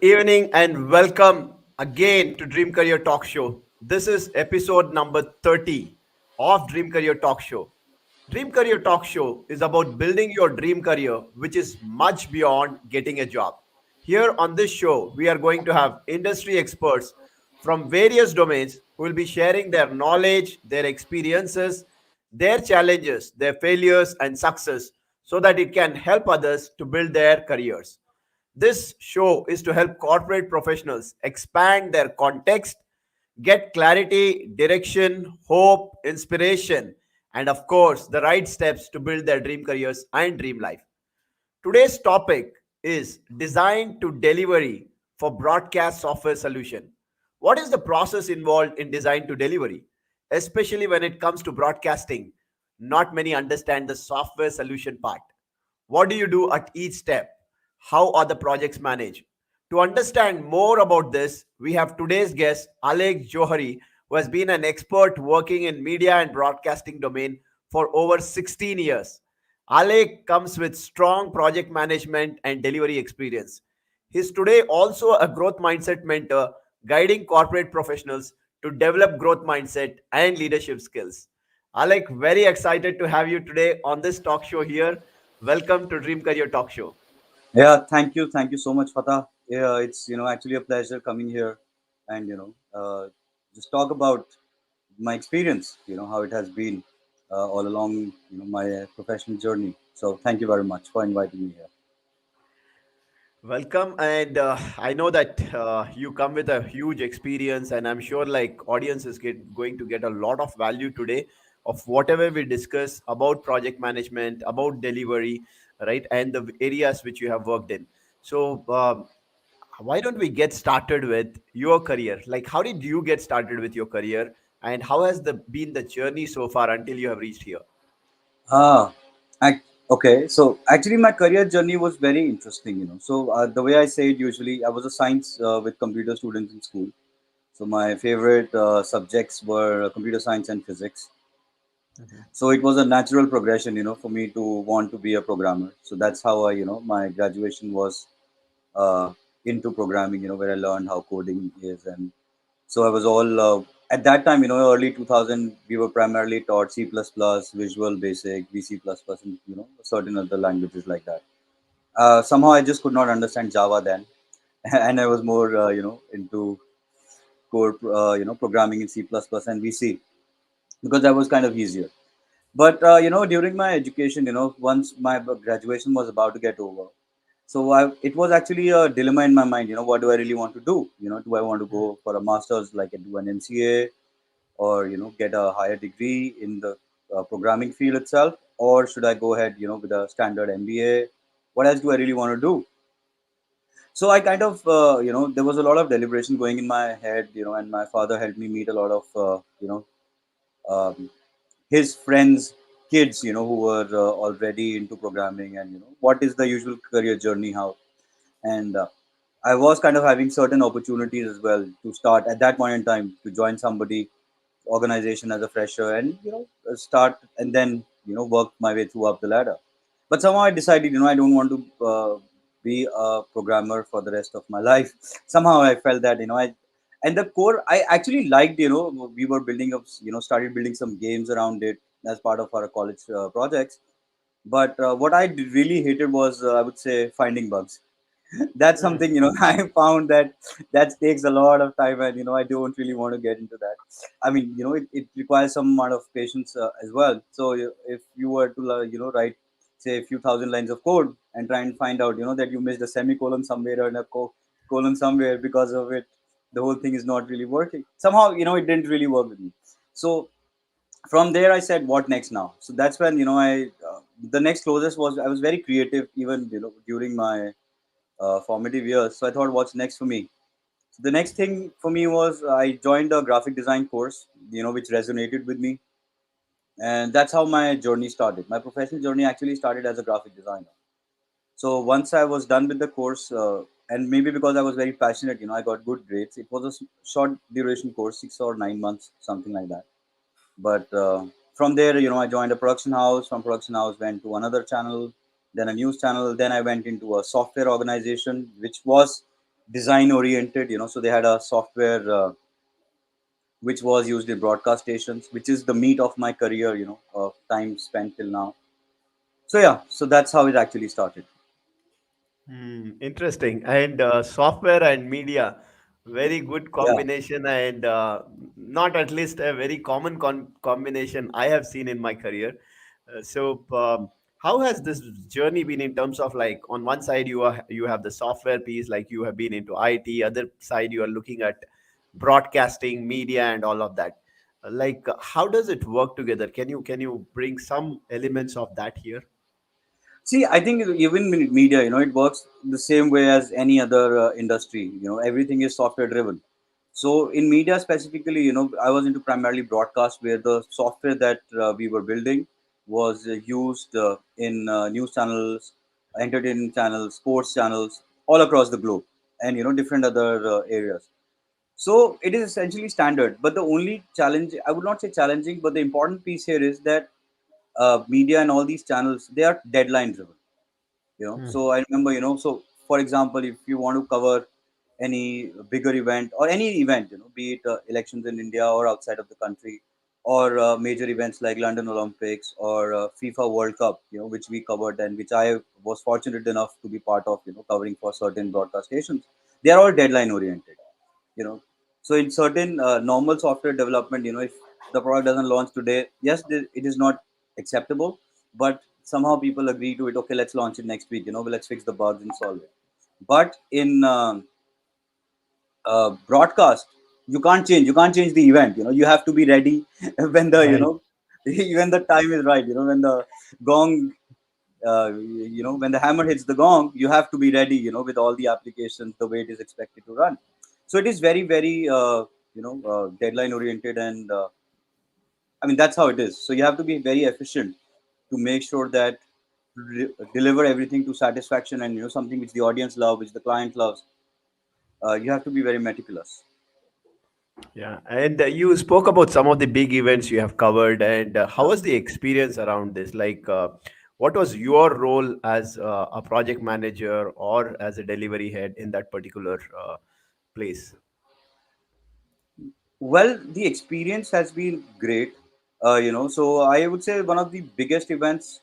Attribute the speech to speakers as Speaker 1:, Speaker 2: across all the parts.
Speaker 1: evening and welcome again to Dream Career Talk Show. This is episode number 30 of Dream Career Talk Show. Dream Career Talk Show is about building your dream career, which is much beyond getting a job. Here on this show, we are going to have industry experts from various domains who will be sharing their knowledge, their experiences, their challenges, their failures, and success so that it can help others to build their careers. This show is to help corporate professionals expand their context, get clarity, direction, hope, inspiration, and of course, the right steps to build their dream careers and dream life. Today's topic is design to delivery for broadcast software solution. What is the process involved in design to delivery? Especially when it comes to broadcasting, not many understand the software solution part. What do you do at each step? How are the projects managed? To understand more about this, we have today's guest, Alekh Johari, who has been an expert working in media and broadcasting domain for over 16 years. Alekh comes with strong project management and delivery experience. He's today also a growth mindset mentor, guiding corporate professionals to develop growth mindset and leadership skills. Alekh, very excited to have you today on this talk show here. Welcome to Dream Career Talk Show.
Speaker 2: Yeah, thank you so much, Fatah. Yeah, it's actually a pleasure coming here and just talk about my experience. How it has been all along my professional journey. So thank you very much for inviting me here.
Speaker 1: Welcome, and I know that you come with a huge experience, and I'm sure like audience is going to get a lot of value today of whatever we discuss about project management, about delivery, right, and the areas which you have worked in. So, why don't we get started with your career? Like, how did you get started with your career, and how has the been the journey so far until you have reached here?
Speaker 2: Ah, okay. So actually, my career journey was very interesting. So the way I say it, usually I was a science with computer students in school. So my favorite subjects were computer science and physics.
Speaker 1: Mhm.
Speaker 2: So it was a natural progression for me to want to be a programmer. So that's how my graduation was uh, into programming, where I learned how coding is. And so I was all at that time, early 2000, we were primarily taught C++, Visual Basic, VC++, and certain other languages like that. Somehow I just could not understand Java then, and I was more into core programming in C++ and VC, because that was kind of easier. But during my education, once my graduation was about to get over, so it was actually a dilemma in my mind. What do I really want to do? Do I want to go for a master's, like do an MCA, or get a higher degree in the programming field itself, or should I go ahead, with a standard MBA? What else do I really want to do? So I kind of, there was a lot of deliberation going in my head, and my father helped me meet a lot of, um, his friends kids who were already into programming, and what is the usual career journey, how. And I was kind of having certain opportunities as well to start at that point in time to join somebody organization as a fresher, and start, and then work my way through up the ladder. But somehow I decided, I don't want to be a programmer for the rest of my life. Somehow I felt that I and the core I actually liked. We were building up, started building some games around it as part of our college projects. But what I really hated was, I would say, finding bugs. That's
Speaker 1: Mhm.
Speaker 2: something I found that takes a lot of time, and I don't really want to get into that. I mean, it requires some amount of patience as well. So if you were to write, say, a few thousand lines of code and try and find out that you missed a semicolon somewhere, or in a colon somewhere, because of it the whole thing is not really working. Somehow it didn't really work with me. So from there I said, what next now? So that's when I the next closest was, I was very creative even during my formative years. So I thought, what's next for me? So the next thing for me was, I joined a graphic design course, which resonated with me, and that's how my journey started. My professional journey actually started as a graphic designer. So once I was done with the course, and maybe because I was very passionate, I got good grades. It was a short duration course, 6 or 9 months, something like that. But from there, I joined a production house. From production house, went to another channel, then a news channel. Then I went into a software organization, which was design oriented. So they had a software which was used in broadcast stations, which is the meat of my career, of time spent till now. So yeah, so that's how it actually started.
Speaker 1: Interesting. And software and media, very good
Speaker 2: Yeah.
Speaker 1: combination, and not at least a very common combination I have seen in my career. How has this journey been in terms of, like, on one side you have the software piece, like you have been into IT, other side you are looking at broadcasting, media, and all of that. How does it work together? Can you bring some elements of that here?
Speaker 2: See, I think even in media, it works the same way as any other industry. Everything is software driven. So in media specifically, I was into primarily broadcast, where the software that we were building was used in news channels, entertainment channels, sports channels, all across the globe, and different other areas. So it is essentially standard. But the only challenge, I would not say challenging, but the important piece here is that media and all these channels, they are deadline driven. So I remember, so for example, if you want to cover any bigger event or any event, be it elections in India or outside of the country, or major events like London Olympics or FIFA World Cup, which we covered and which I was fortunate enough to be part of, covering for certain broadcast stations. They are all deadline oriented. you know so in certain normal software development, if the product doesn't launch today, yes, it is not acceptable, but somehow people agree to it. Okay, let's launch it next week, let's fix the bugs and solve it. But in broadcast, you can't change the event. You have to be ready when the
Speaker 1: Right.
Speaker 2: when the time is right, when the gong when the hammer hits the gong, you have to be ready, with all the applications the way it is expected to run. So it is very, very deadline oriented, and I mean, that's how it is. So you have to be very efficient to make sure that deliver everything to satisfaction, and something which the audience love, which the client loves. You have to be very meticulous.
Speaker 1: Yeah, and you spoke about some of the big events you have covered, and how was the experience around this? What was your role as a project manager or as a delivery head in that particular place?
Speaker 2: Well, the experience has been great. So I would say one of the biggest events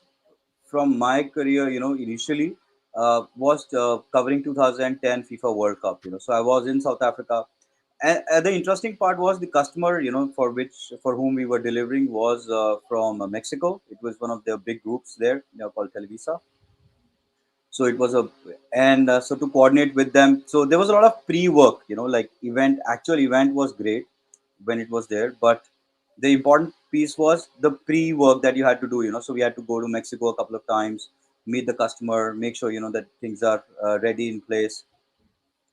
Speaker 2: from my career, initially was covering 2010 FIFA World Cup. So I was in South Africa, and the interesting part was the customer, for whom we were delivering was from Mexico. It was one of the big groups there, called Televisa. So it was a and so to coordinate with them, so there was a lot of pre-work, like actual event was great when it was there, but the important piece was the pre-work that you had to do. So we had to go to Mexico a couple of times, meet the customer, make sure that things are ready in place.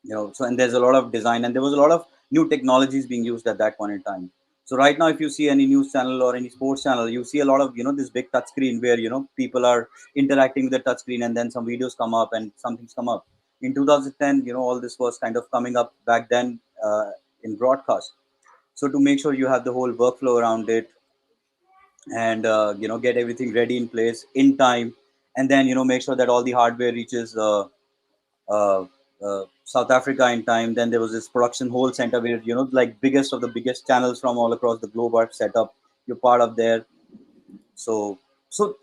Speaker 2: So, and there's a lot of design, and there was a lot of new technologies being used at that point in time. So right now, if you see any news channel or any sports channel, you see a lot of this big touch screen where people are interacting with the touch screen, and then some videos come up and some things come up. In 2010, all this was kind of coming up back then in broadcast. So to make sure you have the whole workflow around it, and get everything ready in place in time, and then make sure that all the hardware reaches uh, South Africa in time. Then there was this production whole center where like biggest of the biggest channels from all across the globe are set up. You're part of there. So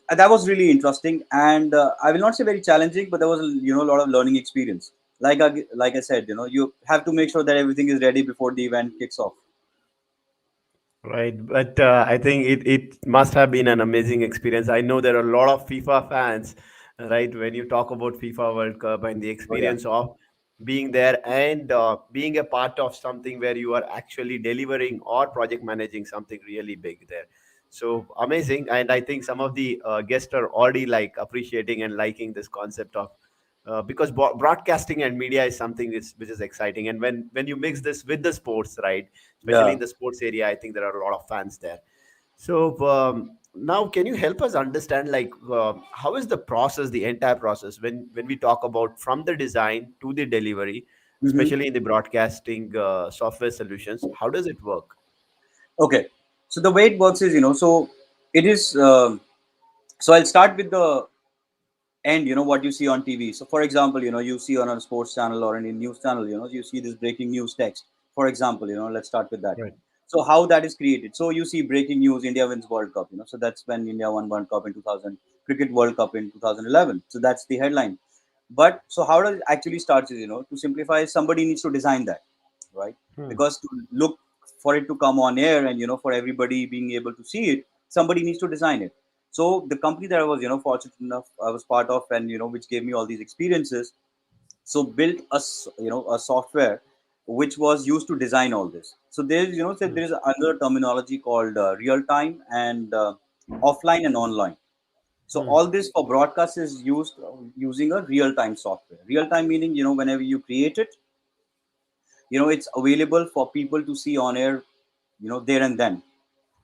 Speaker 2: that was really interesting, and I will not say very challenging, but there was a lot of learning experience. Like I said, you have to make sure that everything is ready before the event kicks off.
Speaker 1: Right, but I think it must have been an amazing experience. I know there are a lot of FIFA fans, right? When you talk about FIFA World Cup and the
Speaker 2: Oh yeah,
Speaker 1: experience of being there and being a part of something where you are actually delivering or project managing something really big there. So amazing, and I think some of the guests are already like appreciating and liking this concept of because broadcasting and media is something which is exciting, and when you mix this with the sports, right? Especially
Speaker 2: yeah.
Speaker 1: in the sports area, I think there are a lot of fans there. So now, can you help us understand, how is the process, the entire process, when we talk about from the design to the delivery,
Speaker 2: Hmm.
Speaker 1: especially in the broadcasting software solutions? How does it work?
Speaker 2: Okay, so the way it works is, so it is. So I'll start with the and what you see on TV. So, for example, you see on a sports channel or any news channel, you see this breaking news text. For example, let's start with that.
Speaker 1: Right.
Speaker 2: So, how that is created. So, you see breaking news: India wins World Cup. So that's when India won World Cup in 2000, Cricket World Cup in 2011. So that's the headline. But so how does it actually start is, to simplify, somebody needs to design that, right?
Speaker 1: Hmm.
Speaker 2: Because to look for it to come on air and for everybody being able to see it, somebody needs to design it. So the company that I was fortunate enough I was part of, and which gave me all these experiences, so built a software which was used to design all this. So there's so
Speaker 1: Hmm.
Speaker 2: there is another terminology called real time and offline and online. So
Speaker 1: Hmm.
Speaker 2: all this for broadcast is used using a real time software. Real time meaning, whenever you create it, it's available for people to see on air, there and then.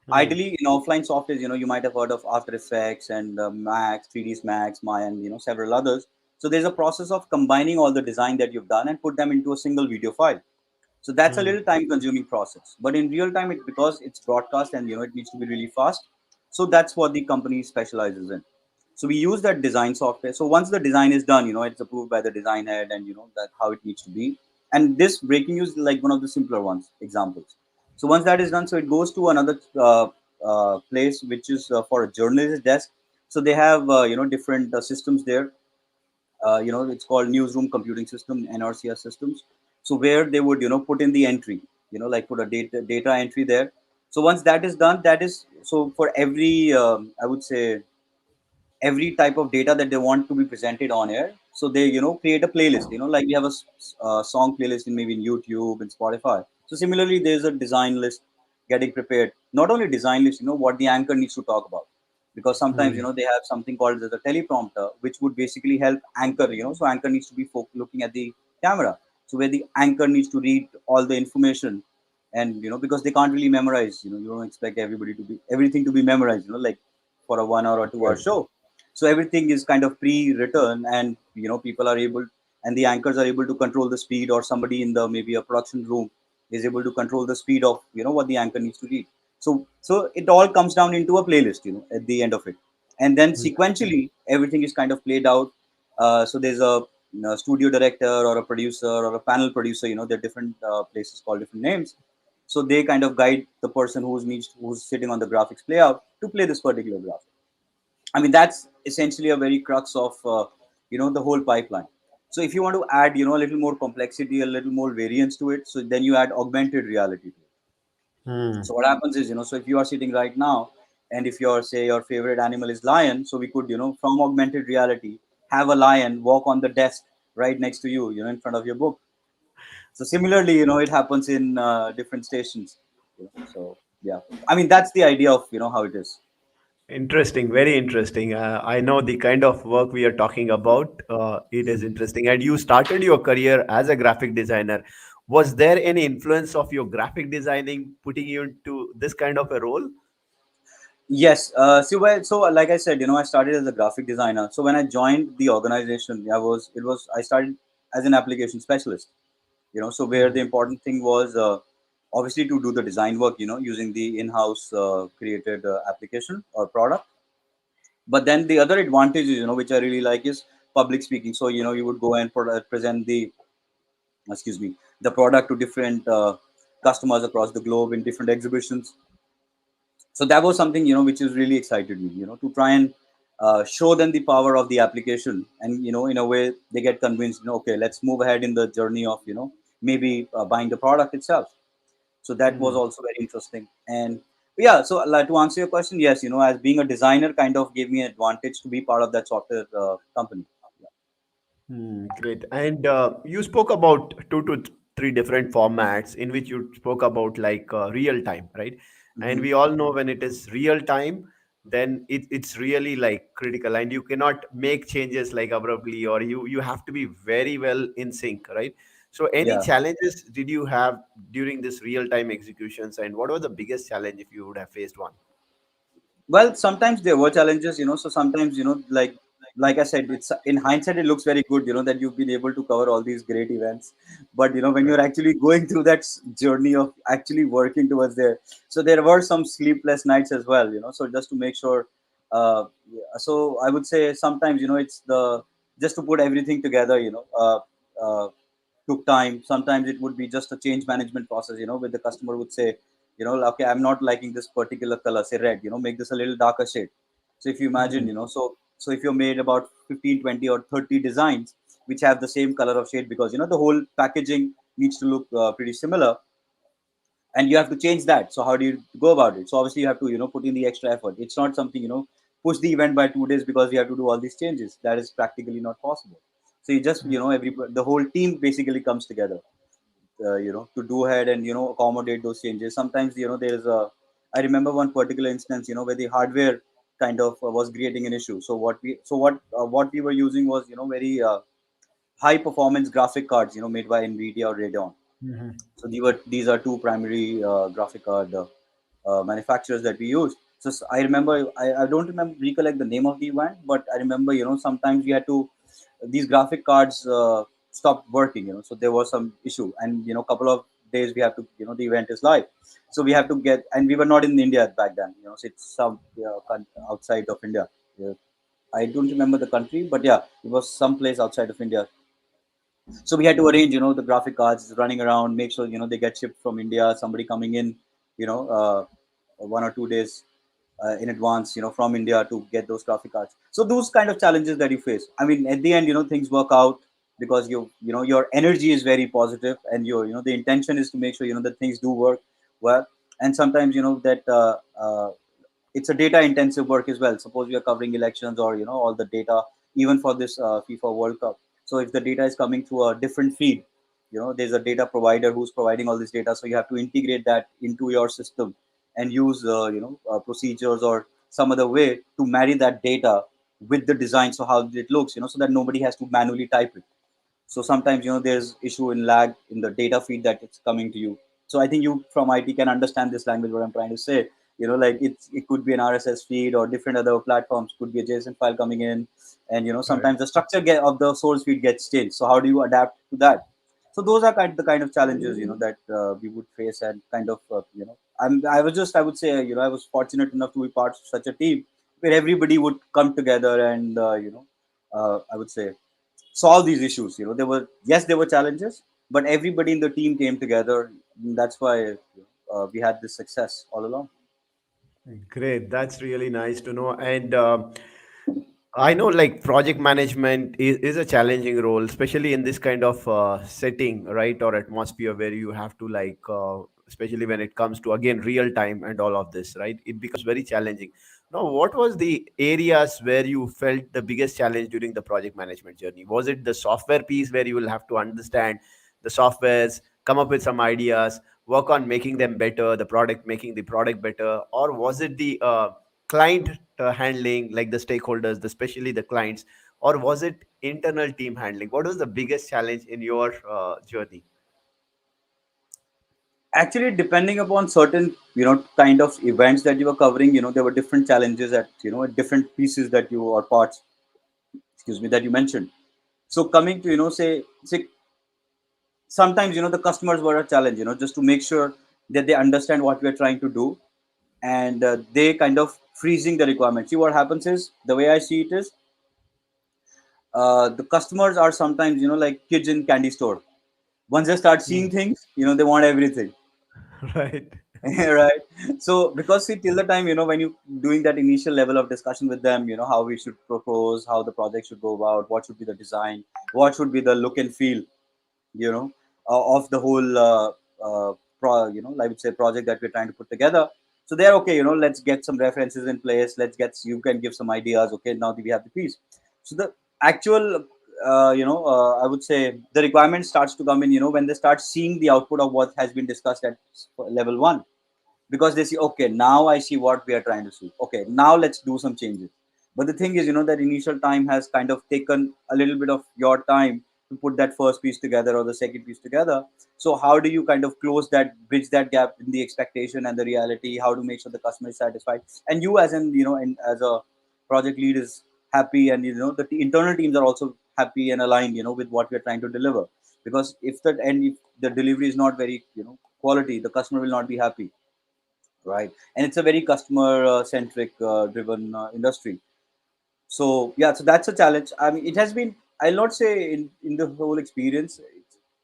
Speaker 1: Hmm.
Speaker 2: Ideally, in offline softwares, you might have heard of After Effects and Max, 3ds Max, Maya, and several others. So there's a process of combining all the design that you've done and put them into a single video file. So that's a
Speaker 1: Hmm.
Speaker 2: little time consuming process. But in real time, it because it's broadcast and it needs to be really fast. So that's what the company specializes in. So we use that design software. So once the design is done, it's approved by the design head, and that how it needs to be. And this breaking news is like one of the simpler ones examples. So once that is done, so it goes to another place which is for a journalist desk. So they have different systems there. It's called newsroom computing system, NRCS systems. So where they would put in the entry, like put a data entry there. So once that is done, that is so for every I would say every type of data that they want to be presented on air. So they create a playlist, like we have a song playlist in maybe in YouTube and Spotify. So similarly, there's a design list getting prepared. Not only design list, what the anchor needs to talk about, because sometimes
Speaker 1: Hmm.
Speaker 2: they have something called as a teleprompter, which would basically help anchor. So anchor needs to be looking at the camera, so where the anchor needs to read all the information. And because they can't really memorize, you don't expect everybody to be everything to be memorized, like for a 1 hour or 2 hour
Speaker 1: Right.
Speaker 2: show. So everything is kind of pre-written, and people are able, and the anchors are able to control the speed, or somebody in the maybe a production room is able to control the speed of what the anchor needs to read. So it all comes down into a playlist, at the end of it. And then
Speaker 1: Hmm.
Speaker 2: sequentially everything is kind of played out. So there's a studio director or a producer or a panel producer. There are different places called different names. So they kind of guide the person who's sitting on the graphics playout to play this particular graphic. I mean, that's essentially a very crux of the whole pipeline. So if you want to add a little more complexity, a little more variance to it, so then you add augmented reality to it.
Speaker 1: Hmm.
Speaker 2: So what happens is, so if you are sitting right now, and if your say your favorite animal is lion, so we could from augmented reality have a lion walk on the desk right next to you, in front of your book. So similarly, it happens in different stations. So yeah, I mean that's the idea of how it is.
Speaker 1: Interesting, very interesting. I know the kind of work we are talking about. It is interesting. And you started your career as a graphic designer. Was there any influence of your graphic designing putting you into this kind of a role?
Speaker 2: Yes. So like I said, I started as a graphic designer. So when I joined the organization, I started as an application specialist. So where the
Speaker 1: Hmm.
Speaker 2: important thing was obviously to do the design work, using the in-house created application or product. But then the other advantages, which I really like is public speaking. So you would go and present the excuse me the product to different customers across the globe in different exhibitions. So that was something which has really excited me, to try and show them the power of the application, and in a way they get convinced, okay, let's move ahead in the journey of maybe buying the product itself. So that was
Speaker 1: Hmm.
Speaker 2: also very interesting. And yeah, so like, to answer your question, yes, as being a designer kind of gave me an advantage to be part of that software company.
Speaker 1: Hmm, great. And you spoke about three different formats in which you spoke about like real time, right? And
Speaker 2: Hmm.
Speaker 1: we all know when it is real time, then it's really like critical, and you cannot make changes like abruptly, or you have to be very well in sync, right? So, any
Speaker 2: Yeah.
Speaker 1: challenges did you have during this real time executions, and what was the biggest challenge if you would have faced one?
Speaker 2: Well, sometimes there were challenges, so sometimes like I said, it's in hindsight it looks very good, that you've been able to cover all these great events. But when
Speaker 1: Right.
Speaker 2: you're actually going through that journey of actually working towards there, so there were some sleepless nights as well, so just to make sure So I would say sometimes, it's the just to put everything together, took time. Sometimes it would be just a change management process, where the customer would say, okay, I'm not liking this particular color, say red, make this a little darker shade. So if you imagine,
Speaker 1: Mhm.
Speaker 2: so if you made about 15, 20, or 30 designs which have the same color of shade, because the whole packaging needs to look pretty similar, and you have to change that. So how do you go about it? So obviously you have to put in the extra effort. It's not something, push the event by 2 days because you have to do all these changes. That is practically not possible. So you just every the whole team basically comes together, to do ahead and accommodate those changes. Sometimes there is a, I remember one particular instance, where the hardware kind of was creating an issue. So what we were using was very high performance graphic cards, made by Nvidia or Radeon.
Speaker 1: Mhm.
Speaker 2: So these are two primary graphic card manufacturers that we use. So I remember, I don't remember recollect the name of the event, but I remember sometimes we had to, these graphic cards stopped working. So there was some issue, and couple of days we have to, the event is live, so we have to get, and we were not in India back then. So it's some outside of India. Yeah. I don't remember the country, but yeah, it was some place outside of India. So we had to arrange the graphic cards running around, make sure they get shipped from India, somebody coming in, you know uh, 1 or 2 days in advance, from India, to get those graphic cards. So those kind of challenges that you face, I mean, at the end, things work out because your energy is very positive, and your the intention is to make sure that things do work well. And sometimes that it's a data intensive work as well. Suppose we are covering elections, or all the data, even for this FIFA World Cup. So if the data is coming through a different feed, there's a data provider who's providing all this data, so you have to integrate that into your system and use procedures or some other way to marry that data with the design, so how it looks, so that nobody has to manually type it. So sometimes there's issue in lag in the data feed that it's coming to you. So I think you from IT can understand this language, what I'm trying to say. Like it could be an RSS feed, or different other platforms, could be a JSON file coming in, and
Speaker 1: Right.
Speaker 2: sometimes the structure of the source feed gets changed. So how do you adapt to that? So those are the kind of challenges that we would face, and kind of I would say, I was fortunate enough to be part of such a team where everybody would come together and I would say solve these issues. There were, yes, there were challenges, but everybody in the team came together. That's why we had this success all along.
Speaker 1: Great. That's really nice to know. And I know like project management is a challenging role, especially in this kind of setting, right? Or atmosphere where you have to especially when it comes to again real time and all of this, right? It becomes very challenging. Now, what was the areas where you felt the biggest challenge during the project management journey? Was it the software piece where you will have to understand the softwares, come up with some ideas, work on making them better, the product, making the product better, or was it the client handling, like the stakeholders, especially the clients, or was it internal team handling? What was the biggest challenge in your journey?
Speaker 2: Actually, depending upon certain kind of events that you were covering, there were different challenges at at different pieces that you, or parts, excuse me, that you mentioned. So coming to say sometimes the customers were a challenge, just to make sure that they understand what we are trying to do, and they kind of freezing the requirement. See, what happens is, the way I see it is, the customers are sometimes like kids in candy store. Once they start seeing
Speaker 1: Mm.
Speaker 2: things, they want everything.
Speaker 1: Right.
Speaker 2: Right. So because see, till the time when you doing that initial level of discussion with them, how we should propose, how the project should go about, what should be the design, what should be the look and feel, of the whole I would say project that we're trying to put together. So they're okay, let's get some references in place, let's get, you can give some ideas, okay, now that we have the piece. So the actual I would say the requirement starts to come in when they start seeing the output of what has been discussed at level 1, because they see, okay, now I see what we are trying to see, okay, now let's do some changes. But the thing is, that initial time has kind of taken a little bit of your time to put that first piece together or the second piece together. So how do you kind of close that, bridge that gap in the expectation and the reality, how to make sure the customer is satisfied, and you as an and as a project lead is happy, and the internal teams are also happy and aligned with what we're trying to deliver. Because if the delivery is not very quality, the customer will not be happy, right? And it's a very customer centric driven industry. So yeah, so that's a challenge. I mean, it has been, I'll not say in the whole experience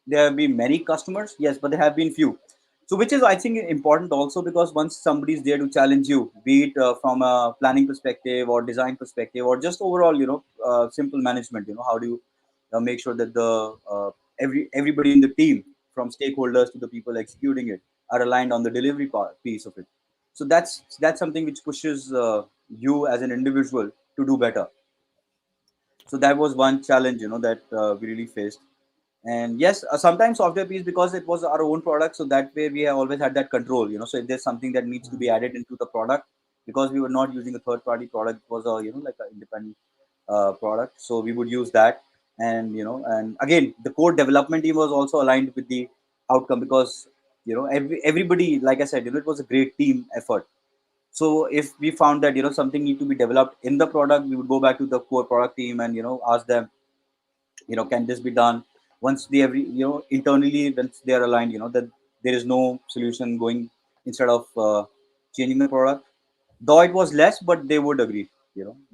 Speaker 2: there have been many customers, yes, but there have been few. So which is, I think, important also, because once somebody is there to challenge you, be it from a planning perspective or design perspective or just overall, simple management, how do you make sure that the everybody in the team, from stakeholders to the people executing it, are aligned on the delivery piece of it. So that's something which pushes you as an individual to do better. So that was one challenge, that we really faced. And yes, sometimes software piece, because it was our own product, so that way we have always had that control, so if there's something that needs to be added into the product, because we were not using a third party product, it was a, like an independent product, so we would use that. And and again, the core development team was also aligned with the outcome, because everybody, like I said, it was a great team effort. So if we found that something need to be developed in the product, we would go back to the core product team and ask them, can this be done. Once they every internally, once they are aligned, that there is no solution going, instead of changing the product, though it was less, but they would agree,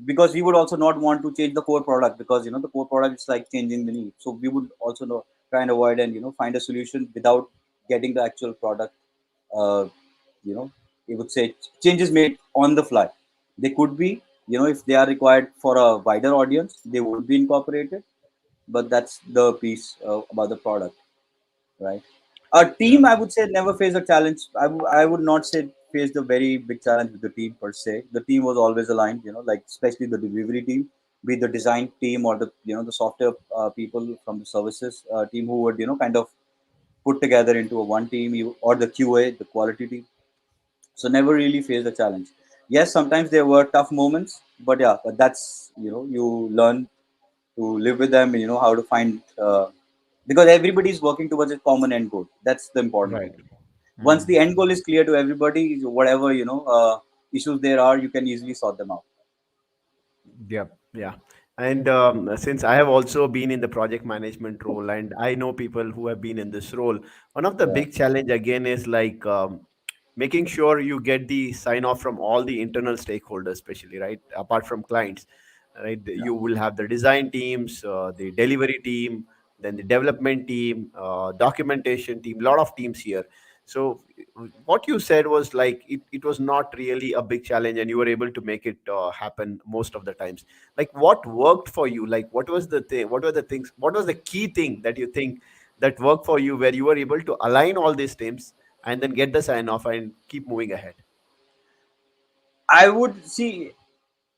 Speaker 2: because we would also not want to change the core product, because the core product is like changing the need. So we would also know, try and avoid and find a solution without getting the actual product, uh, you know you would say, changes made on the fly. They could be, if they are required for a wider audience, they would be incorporated. But that's the piece about the product, right? A
Speaker 1: Yeah.
Speaker 2: team, I would say, never faced a challenge. I would not say faced a very big challenge with the team per se. The team was always aligned, like especially the delivery team, be it the design team or the the software people from the services team, who would kind of put together into a one team, or the QA, the quality team. So never really faced a challenge. Yes, sometimes there were tough moments, but yeah, but that's, you learn to live with them, and how to find, because everybody is working towards a common end goal. That's the important
Speaker 1: Right.
Speaker 2: thing. Once
Speaker 1: Hmm.
Speaker 2: the end goal is clear to everybody, whatever issues there are, you can easily sort them out.
Speaker 1: Yep. Yeah. And since I have also been in the project management role, and I know people who have been in this role, one of the
Speaker 2: Yeah,
Speaker 1: big challenge again is like making sure you get the sign off from all the internal stakeholders, especially, right? Apart from clients, right?
Speaker 2: yeah.
Speaker 1: You will have the design teams, the delivery team, then the development team, documentation team, lot of teams here. So what you said was like it was not really a big challenge, and you were able to make it happen most of the times. Like what worked for you? Like what was the thing? What were the things? What was the key thing that you think that worked for you, where you were able to align all these teams and then get the sign off and keep moving ahead?
Speaker 2: I would see.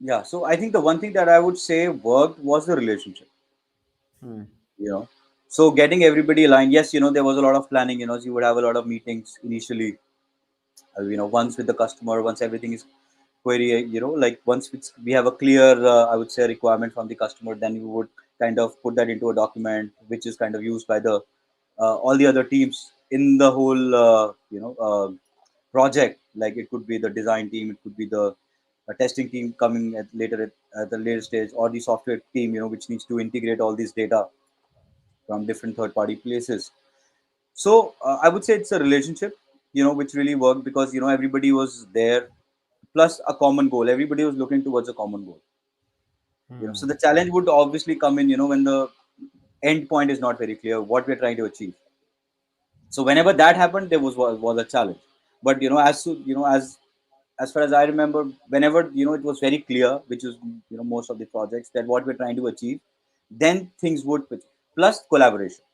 Speaker 2: Yeah, so I think the one thing that I would say worked was the relationship.
Speaker 1: Hmm.
Speaker 2: You know, so getting everybody aligned. Yes, there was a lot of planning. So you would have a lot of meetings initially. Once with the customer, once everything is query, like once we have a clear, I would say, requirement from the customer, then you would kind of put that into a document, which is kind of used by the all the other teams in the whole project. Like it could be the design team, it could be the testing team coming at the later stage, or the software team, which needs to integrate all this data from different third party places. So I would say it's a relationship, which really worked, because everybody was there, plus a common goal. Everybody was looking towards a common goal. So
Speaker 1: Hmm.
Speaker 2: the challenge would obviously come in, when the end point is not very clear what we're trying to achieve. So whenever that happened, there was a challenge. But as far as I remember, whenever it was very clear, which is most of the projects, that what we're trying to achieve, then things would plus collaboration.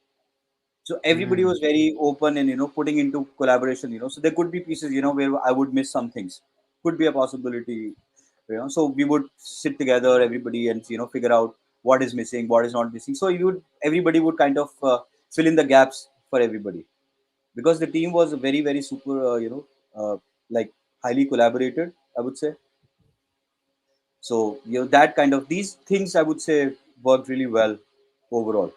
Speaker 2: So everybody
Speaker 1: Hmm.
Speaker 2: was very open and putting into collaboration. So there could be pieces where I would miss some things, could be a possibility. So we would sit together, everybody, and figure out what is missing, what is not missing. So everybody would kind of fill in the gaps for everybody, because the team was very very super, like highly collaborated, I would say. So that kind of, these things, I would say, worked really well overall.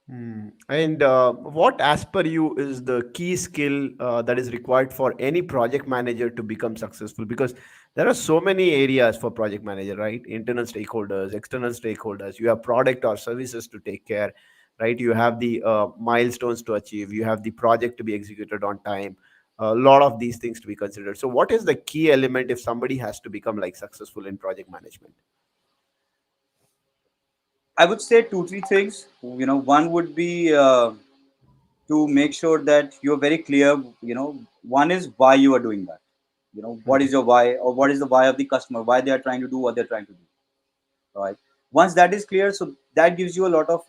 Speaker 1: Hmm. And what, as per you, is the key skill that is required for any project manager to become successful? Because there are so many areas for project manager, right? Internal stakeholders, external stakeholders. You have product or services to take care, right? You have the milestones to achieve. You have the project to be executed on time. a lot of these things to be considered. So what is the key element if somebody has to become like successful in project management?
Speaker 2: I would say two, three things. One would be to make sure that you're very clear. One is why you are doing that. What is
Speaker 1: Hmm.
Speaker 2: your why, or what is the why of the customer, why they are trying to do what they're trying to do. Right. Once that is clear, so that gives you a lot of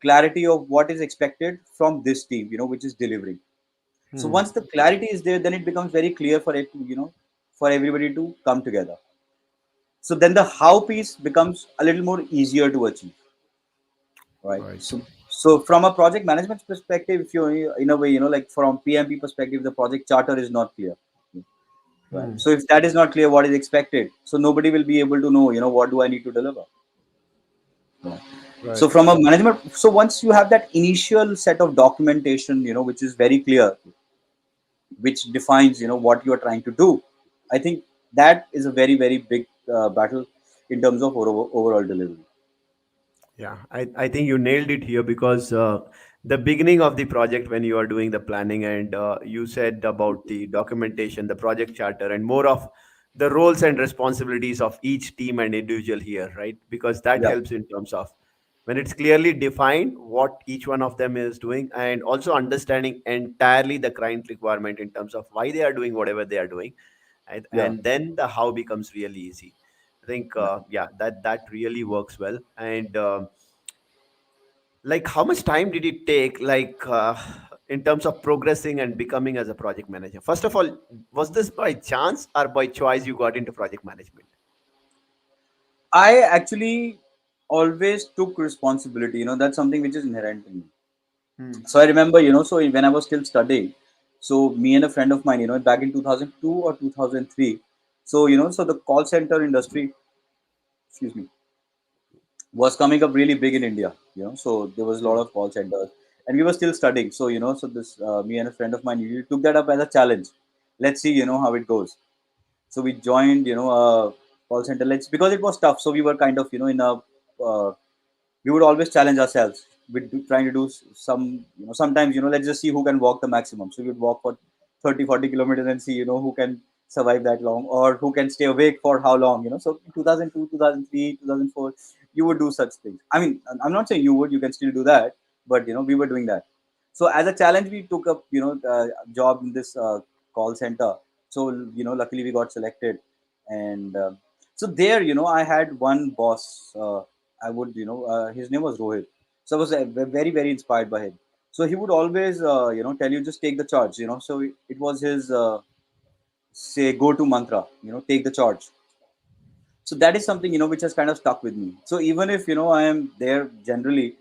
Speaker 2: clarity of what is expected from this team. Which is delivering. So
Speaker 1: Hmm.
Speaker 2: once the clarity is there, then it becomes very clear for it to for everybody to come together. So then the how piece becomes a little more easier to achieve, right?
Speaker 1: Right.
Speaker 2: So from a project management perspective, if you're in a way, like from PMP perspective, the project charter is not clear, right?
Speaker 1: Hmm.
Speaker 2: So if that is not clear, what is expected, so nobody will be able to know, what do I need to deliver. Yeah. So
Speaker 1: Right.
Speaker 2: from a management, so once you have that initial set of documentation, which is very clear, which defines what you are trying to do, I think that is a very very big battle in terms of overall delivery.
Speaker 1: Yeah, I think you nailed it here because the beginning of the project, when you are doing the planning, and you said about the documentation, the project charter, and more of the roles and responsibilities of each team and individual here, right? Because that
Speaker 2: Yeah,
Speaker 1: helps in terms of when it's clearly defined what each one of them is doing, and also understanding entirely the client requirement in terms of why they are doing whatever they are doing,
Speaker 2: yeah,
Speaker 1: and then the how becomes really easy. I think,
Speaker 2: yeah.
Speaker 1: yeah, that really works well. And like, how much time did it take, like, in terms of progressing and becoming as a project manager? First of all, was this by chance or by choice you got into project management?
Speaker 2: I actually always took responsibility. That's something which is inherent in me.
Speaker 1: Hmm.
Speaker 2: So I remember, so when I was still studying, so me and a friend of mine, back in 2002 or 2003, so so the call center industry, excuse me, was coming up really big in India. So there was a lot
Speaker 1: Hmm.
Speaker 2: of call centers, and we were still studying. So so this me and a friend of mine, we took that up as a challenge. Let's see, how it goes. So we joined, a call center. Let's because it was tough. So we were kind of, in a we would always challenge ourselves with trying to do some, sometimes, let's just see who can walk the maximum. So we would walk for 30, 40 kilometers and see, who can survive that long, or who can stay awake for how long. So in 2002, 2003, 2004, you would do such things. I mean, I'm not saying you can still do that, but we were doing that. So as a challenge, we took up, job in this call center. So luckily we got selected. And so there, I had one boss. I would, his name was Rohit. So I was very, very inspired by him. So he would always, tell you, just take the charge. So it was his say go to mantra. Take the charge. So that is something which has kind of stuck with me. So even if I am there generally,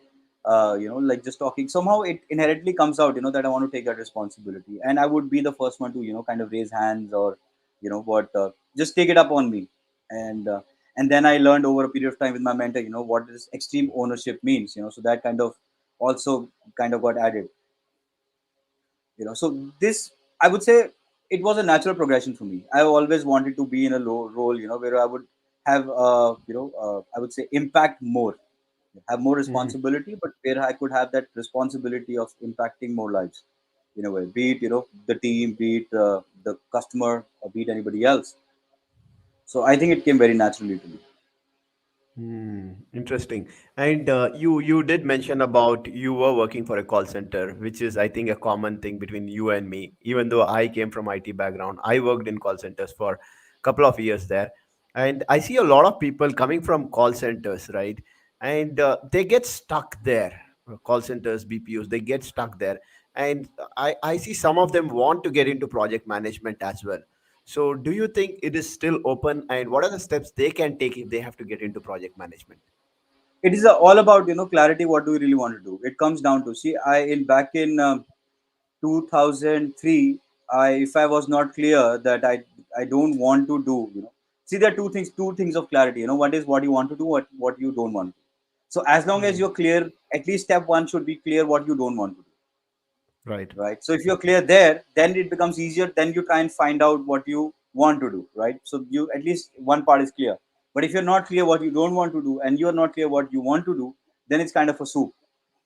Speaker 2: like just talking, somehow it inherently comes out, that I want to take that responsibility, and I would be the first one to kind of raise hands, or what, just take it up on me. And uh, and then I learned over a period of time with my mentor, what this extreme ownership means. So that kind of also kind of got added. So this, I would say, it was a natural progression for me. I always wanted to be in a low role, where I would have I would say impact more, have more
Speaker 1: Hmm.
Speaker 2: responsibility, but where I could have that responsibility of impacting more lives in a way, be it the team, be it the customer, or be it anybody else. So I think it came very naturally to me.
Speaker 1: Hmm, interesting. And you did mention about you were working for a call center, which is, I think, a common thing between you and me. Even though I came from IT background, I worked in call centers for a couple of years there, and I see a lot of people coming from call centers, right? And they get stuck there. Call centers, BPOs, they get stuck there, and I see some of them want to get into project management as well. So, do you think it is still open, and what are the steps they can take if they have to get into project management?
Speaker 2: It is all about clarity. What do we really want to do? It comes down to, see, I in back in 2003, if I was not clear that I don't want to do, see, there are two things of clarity. What is what you want to do, what you don't want to do. So as long as
Speaker 1: Hmm.
Speaker 2: you're clear, at least step one should be clear what you don't want to do,
Speaker 1: Right.
Speaker 2: right? So if you're clear there, then it becomes easier. Then you try and find out what you want to do, right? So you, at least one part is clear. But if you're not clear what you don't want to do, and you're not clear what you want to do, then it's kind of a soup.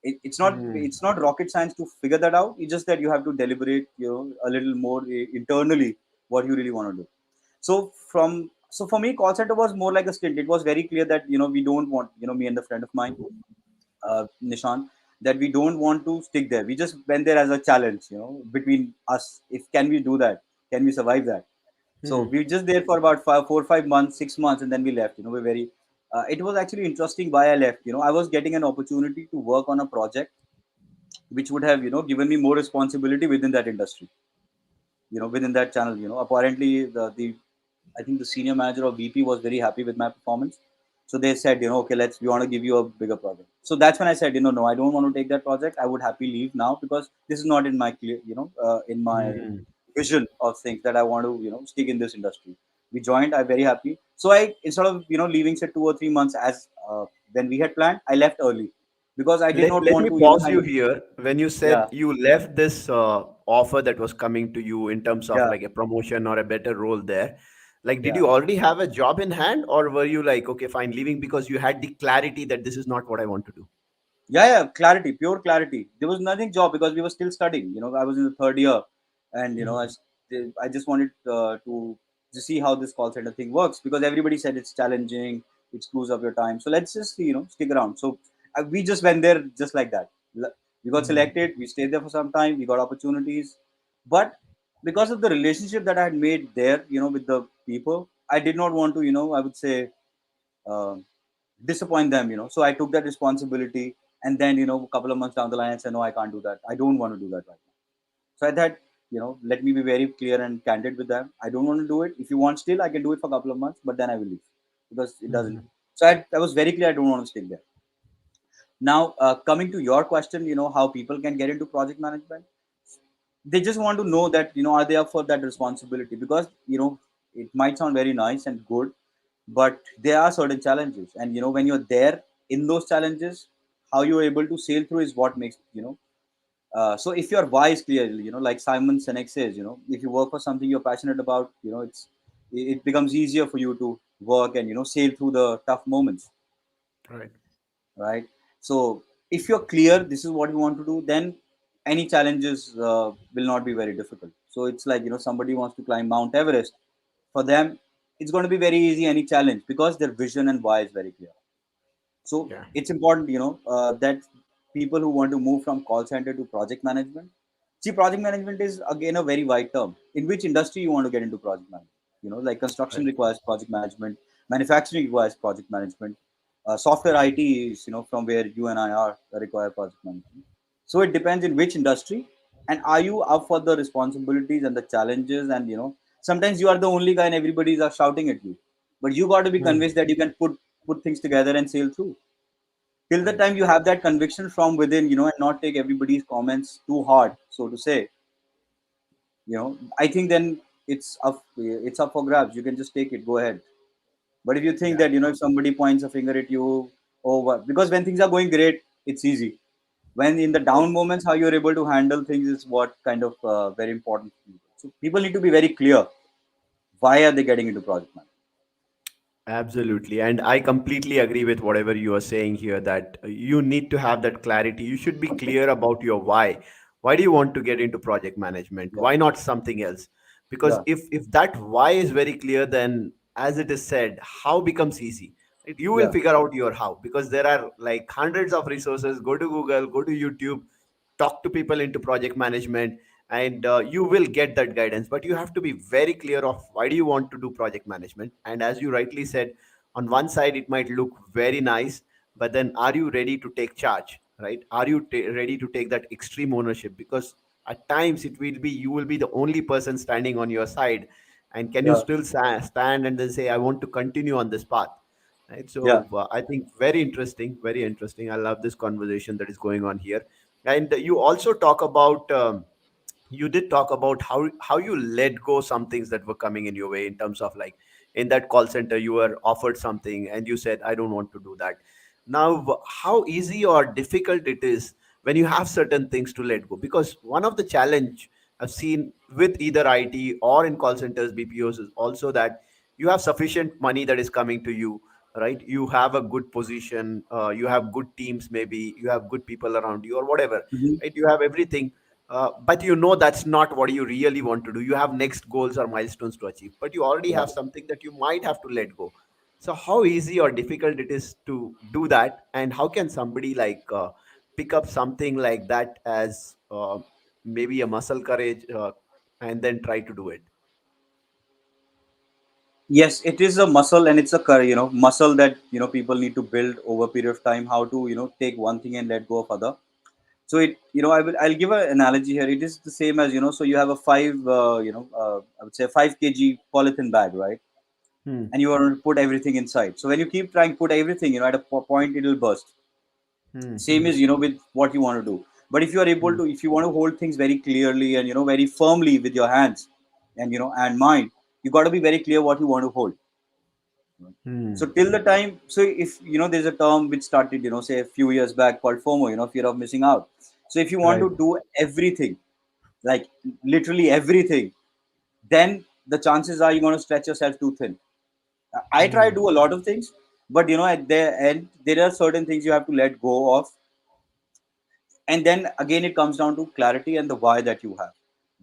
Speaker 2: It's not rocket science to figure that out. It's just that you have to deliberate, a little more internally what you really want to do. So for me, call center was more like a stint. It was very clear that we don't want, me and the friend of mine, Nishan, that we don't want to stick there. We just went there as a challenge, between us. If can we do that? Can we survive that? So
Speaker 1: Hmm.
Speaker 2: we were just there for about 4 or 5 months, 6 months, and then we left. We're very. It was actually interesting why I left. I was getting an opportunity to work on a project which would have given me more responsibility within that industry, within that channel. Apparently the I think the senior manager or VP was very happy with my performance. So they said, okay, we want to give you a bigger project. So that's when I said, no, I don't want to take that project. I would happily leave now because this is not in my clear, in my
Speaker 1: Hmm.
Speaker 2: vision of things that I want to, stick in this industry. We joined. I'm very happy. So I, instead of, leaving say 2 or 3 months as when we had planned, I left early because I did not
Speaker 1: Let
Speaker 2: want
Speaker 1: me
Speaker 2: to,
Speaker 1: pause
Speaker 2: hang.
Speaker 1: you here. When you said
Speaker 2: Yeah,
Speaker 1: you left this offer that was coming to you in terms of
Speaker 2: yeah.
Speaker 1: like a promotion or a better role there, like did
Speaker 2: Yeah.
Speaker 1: you already have a job in hand, or were you like, okay, fine, leaving because you had the clarity that this is not what I want to do?
Speaker 2: Yeah, clarity, pure clarity. There was nothing job because we were still studying. I was in the third year, and
Speaker 1: Mhm.
Speaker 2: I just wanted to see how this call center thing works because everybody said it's challenging, it screws up your time. So let's just stick around. So we just went there just like that. We got selected.
Speaker 1: Mhm.
Speaker 2: We stayed there for some time. We got opportunities, but because of the relationship that I had made there, with the people, I did not want to, I would say. Uh, Disappoint them, so I took that responsibility, and then a couple of months down the line I said, no, I can't do that. I don't want to do that right now. So I thought, let me be very clear and candid with them. I don't want to do it. If you want, still I can do it for a couple of months, but then I will leave because it doesn't.
Speaker 1: Mhm.
Speaker 2: So I was very clear, I don't want to stick there. Now, coming to your question, how people can get into project management. They just want to know that, are they up for that responsibility, because it might sound very nice and good, but there are certain challenges, and when you're there in those challenges, how you're able to sail through is what makes, so if your why is clear, like Simon Sinek says, if you work for something you're passionate about, it becomes easier for you to work and sail through the tough moments,
Speaker 1: Right.
Speaker 2: right? So if you're clear, this is what you want to do, then any challenges will not be very difficult. So it's like, somebody wants to climb Mount Everest. For them, it's going to be very easy, any challenge, because their vision and why is very clear. So
Speaker 1: Yeah.
Speaker 2: it's important, that people who want to move from call center to project management. See, project management is again a very wide term. In which industry you want to get into project management? Like construction
Speaker 1: Right.
Speaker 2: requires project management, manufacturing requires project management, software IT is, from where you and I are, require project management. So it depends in which industry, and are you up for the responsibilities and the challenges? And sometimes you are the only guy and everybody is shouting at you, but you got to be
Speaker 1: Hmm.
Speaker 2: convinced that you can put things together and sail through. Till the
Speaker 1: Right.
Speaker 2: time you have that conviction from within, and not take everybody's comments too hard, so to say, I think then it's up for grabs. You can just take it, go ahead. But if you think
Speaker 1: Yeah.
Speaker 2: that, if somebody points a finger at you, or what, because when things are going great, it's easy. When in the
Speaker 1: Right.
Speaker 2: down moments, how you're able to handle things is what kind of very important. So people need to be very clear. Why are they getting into project management?
Speaker 1: Absolutely. And I completely agree with whatever you are saying here, that you need to have that clarity. You should be clear about your why. Why do you want to get into project management?
Speaker 2: Yeah,
Speaker 1: Why not something else? Because
Speaker 2: yeah,
Speaker 1: if that why is very clear, then as it is said, how becomes easy. Right? You will
Speaker 2: yeah,
Speaker 1: figure out your how, because there are like hundreds of resources. Go to Google, go to YouTube, talk to people into project management, and you will get that guidance. But you have to be very clear of why do you want to do project management. And as you rightly said, on one side it might look very nice, but then are you ready to take charge? Right? Are you ready to take that extreme ownership? Because at times it will be you will be the only person standing on your side, and can you
Speaker 2: yeah,
Speaker 1: still stand and then say, I want to continue on this path? Right?
Speaker 2: yeah,
Speaker 1: So I think very interesting, very interesting. I love this conversation that is going on here. And you also talk about you did talk about how you let go some things that were coming in your way, in terms of like in that call center you were offered something and you said, I don't want to do that. Now how easy or difficult it is when you have certain things to let go? Because one of the challenge I've seen with either IT or in call centers, BPOs, is also that you have sufficient money that is coming to you, right? You have a good position, you have good teams, maybe you have good people around you or whatever,
Speaker 2: Hmm.
Speaker 1: right? You have everything, but you know that's not what you really want to do. You have next goals or milestones to achieve, but you already
Speaker 2: Yeah.
Speaker 1: have something that you might have to let go. So how easy or difficult it is to do that, and how can somebody like pick up something like that as maybe a muscle courage, and then try to do it?
Speaker 2: Yes, it is a muscle, and it's a muscle that people need to build over a period of time. How to take one thing and let go of other. So I'll give an analogy here. It is the same as so you have a I would say 5 kg polythene bag, right?
Speaker 1: Hmm.
Speaker 2: And you want to put everything inside. So when you keep trying to put everything, at a point it will burst.
Speaker 1: Hmm.
Speaker 2: Same is with what you want to do. But if you are able
Speaker 1: Hmm.
Speaker 2: to, if you want to hold things very clearly and very firmly with your hands and and mind, you got to be very clear what you want to hold. So
Speaker 1: Hmm.
Speaker 2: till the time, so if there's a term which started say a few years back called FOMO, fear of missing out. So if you want
Speaker 1: Right.
Speaker 2: to do everything, like literally everything, then the chances are you're going to stretch yourself too thin. I try to
Speaker 1: Hmm.
Speaker 2: do a lot of things, but at the end there are certain things you have to let go of. And then again it comes down to clarity and the why that you have,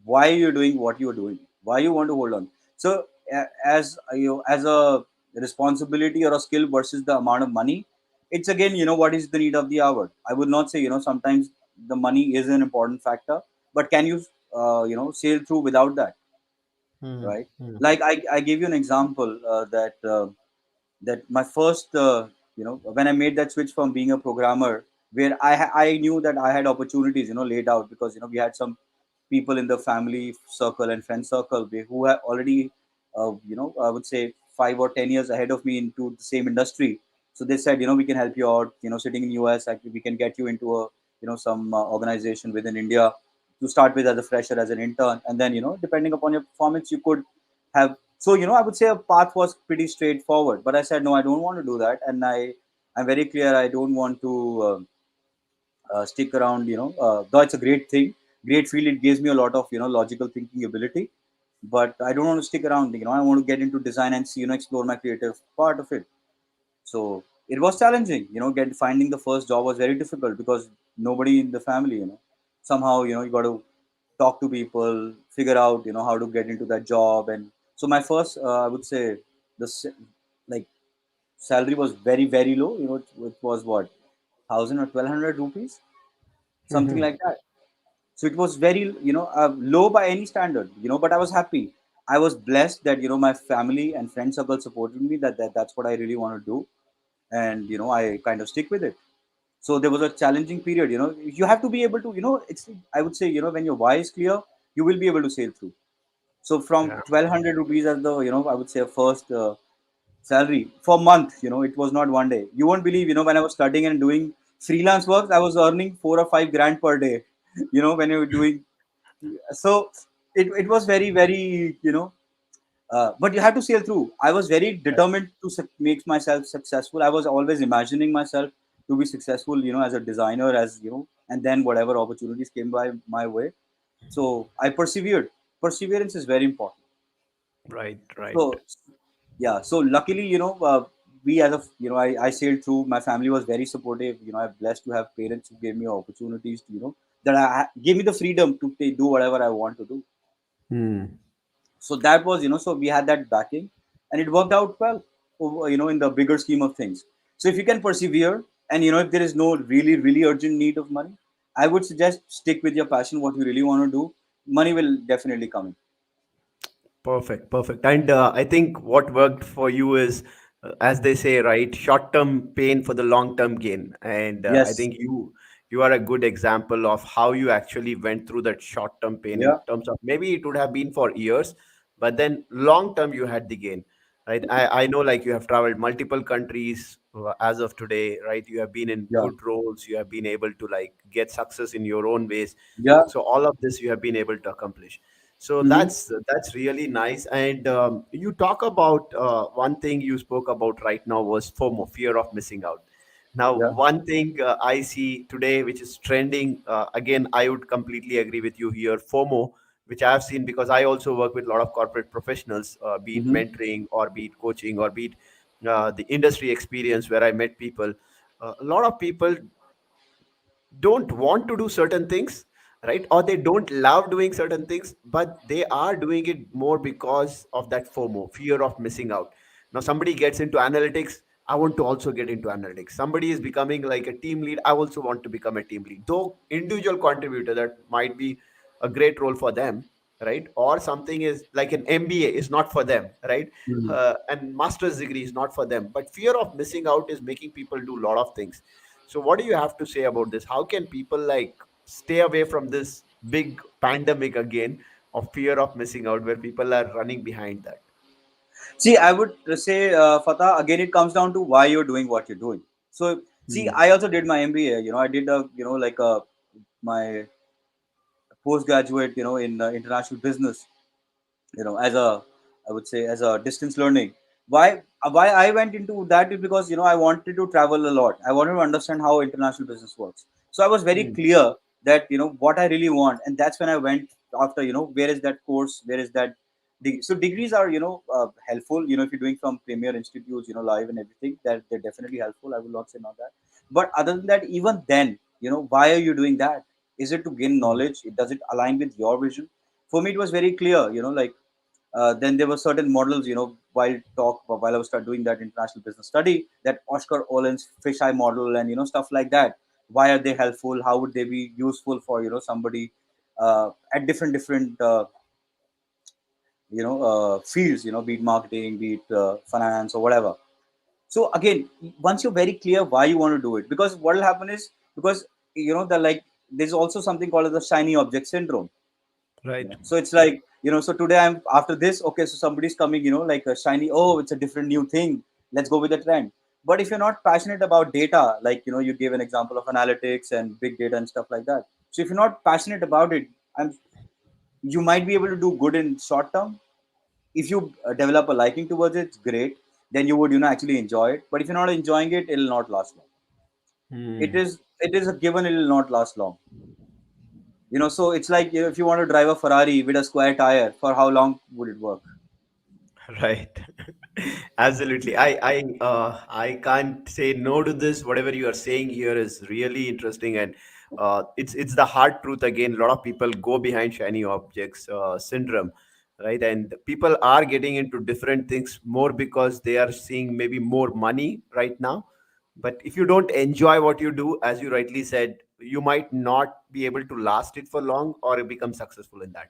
Speaker 2: why you're doing what you're doing, why you want to hold on. So as as a responsibility or a skill versus the amount of money, it's again what is the need of the hour. I would not say sometimes the money is an important factor, but can you sail through without that,
Speaker 1: Hmm.
Speaker 2: right?
Speaker 1: Hmm.
Speaker 2: Like I gave you an example that my first when I made that switch from being a programmer, where I knew that I had opportunities laid out, because we had some people in the family circle and friend circle who had already I would say 5 or 10 years ahead of me into the same industry. So they said we can help you out, sitting in US, actually we can get you into a some organization within India to start with as a fresher, as an intern, and then depending upon your performance you could have. So I would say a path was pretty straightforward, but I said no, I don't want to do that, and I'm very clear I don't want to stick around. Though it's a great thing, great field, it gives me a lot of logical thinking ability, but I don't want to stick around. I want to get into design and see explore my creative part of it. So it was challenging. Get finding the first job was very difficult because nobody in the family. Somehow you got to talk to people, figure out how to get into that job. And so my first I would say the like salary was very very low. It was what, 1,000 or 1,200 rupees, something
Speaker 1: Hmm.
Speaker 2: like that. So it was very low by any standard. But I was happy. I was blessed that my family and friend circle supported me, that's what I really want to do. And I kind of stick with it. So there was a challenging period. You have to be able to it's, I would say, when your why is clear, you will be able to sail through. So from
Speaker 1: Yeah.
Speaker 2: 1,200 rupees as the I would say first salary for month, it was not one day. You won't believe, when I was studying and doing freelance work, I was earning 4 or 5 grand per day. When you were doing, so it was very very but you have to sail through. I was very
Speaker 1: Right.
Speaker 2: determined to make myself successful. I was always imagining myself to be successful, as a designer, as and then whatever opportunities came by my way. So I persevered. Perseverance is very important.
Speaker 1: Right. Right.
Speaker 2: So yeah, so luckily, we as a I sailed through. My family was very supportive. I'm blessed to have parents who gave me opportunities to that gave me the freedom to do whatever I want to do.
Speaker 1: Hmm.
Speaker 2: So that was so we had that backing, and it worked out well in the bigger scheme of things. So if you can persevere, and if there is no really really urgent need of money, I would suggest stick with your passion, what you really want to do. Money will definitely come in.
Speaker 1: Perfect, perfect. And I think what worked for you is, as they say, right, short-term pain for the long-term gain. And I
Speaker 2: Yes.
Speaker 1: think you are a good example of how you actually went through that short-term pain, in
Speaker 2: Yeah.
Speaker 1: terms of maybe it would have been for years, but then long-term you had the gain, right? I know, like, you have traveled multiple countries as of today, right? You have been in
Speaker 2: Yeah.
Speaker 1: good roles. You have been able to like get success in your own ways.
Speaker 2: Yeah.
Speaker 1: So all of this you have been able to accomplish. So
Speaker 2: Mm-hmm.
Speaker 1: that's really nice. And you talk about one thing you spoke about right now was FOMO, fear of missing out. Now,
Speaker 2: Yeah.
Speaker 1: one thing I see today, which is trending, again, I would completely agree with you here. FOMO, which I have seen because I also work with a lot of corporate professionals, be it
Speaker 2: Mm-hmm.
Speaker 1: mentoring or be it coaching or be it the industry experience where I met people. A lot of people don't want to do certain things, right? Or they don't love doing certain things, but they are doing it more because of that FOMO, fear of missing out. Now, somebody gets into analytics. I want to also get into analytics. Somebody is becoming like a team lead. I also want to become a team lead. Though individual contributor, that might be a great role for them, right? Or something is like an MBA is not for them, right?
Speaker 2: Mhm.
Speaker 1: And master's degree is not for them. But fear of missing out is making people do a lot of things. So what do you have to say about this? How can people like stay away from this big pandemic again of fear of missing out where people are running behind that?
Speaker 2: See, I would say, Fatah, again, it comes down to why you're doing what you're doing. So, see,
Speaker 1: Hmm.
Speaker 2: I also did my MBA. I did my postgraduate, in international business, as a, I would say, as a distance learning. Why I went into that is because I wanted to travel a lot. I wanted to understand how international business works. So I was very
Speaker 1: Hmm.
Speaker 2: clear that what I really want, and that's when I went after, where is that course, where is that degree. So degrees are helpful. If you're doing from premier institutes, live and everything, that they're definitely helpful. I will not say not that. But other than that, even then, why are you doing that? Is it to gain
Speaker 1: Hmm.
Speaker 2: knowledge? Does it align with your vision? For me, it was very clear. Like then there were certain models, while I was start doing that international business study, that Oscar Olen's fisheye model and stuff like that. Why are they helpful? How would they be useful for somebody at different fields, be it marketing, be it finance or whatever. So again, once you're very clear why you want to do it, because what will happen is, because the like there's also something called as the shiny object syndrome.
Speaker 1: Right.
Speaker 2: So it's like, so today I'm after this, okay, so somebody's coming, like a shiny, oh, it's a different new thing, let's go with the trend. But if you're not passionate about data, like you gave an example of analytics and big data and stuff like that. So if you're not passionate about it, I'm you might be able to do good in short term. If you develop a liking towards it, it's great. Then you would actually enjoy it. But if you're not enjoying it, it'll not last long. it
Speaker 1: Hmm.
Speaker 2: is it is a given, it will not last long. So it's like, if you want to drive a Ferrari with a square tire, for how long would it work?
Speaker 1: Right. Absolutely. I can't say no to this. Whatever you are saying here is really interesting, and it's the hard truth again. A lot of people go behind shiny objects syndrome, right? And people are getting into different things more because they are seeing maybe more money right now. But if you don't enjoy what you do, as you rightly said, you might not be able to last it for long or become successful in that.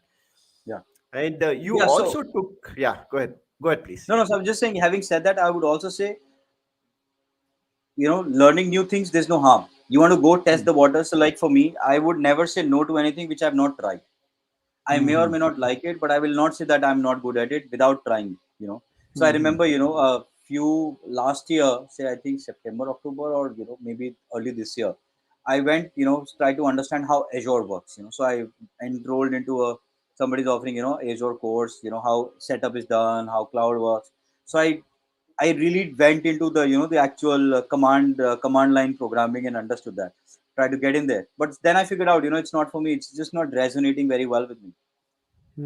Speaker 2: Yeah.
Speaker 1: And you
Speaker 2: Yeah. So
Speaker 1: also took, yeah, go ahead. Go ahead, please.
Speaker 2: no, no. So I'm just saying. Having said that, I would also say, learning new things, there's no harm. You want to go test
Speaker 1: Hmm.
Speaker 2: the water. So, like for me, I would never say no to anything which I've not tried. I may or
Speaker 1: Hmm.
Speaker 2: may not like it, but I will not say that I'm not good at it without trying. So I
Speaker 1: Hmm.
Speaker 2: remember, a few last year, say I think September, October, or maybe early this year, I went, try to understand how Azure works. So I enrolled into somebody's offering, Azure course. How setup is done, how cloud works. So I really went into the actual command line programming and understood that. Try to get in there, but then I figured out, it's not for me. It's just not resonating very well with me,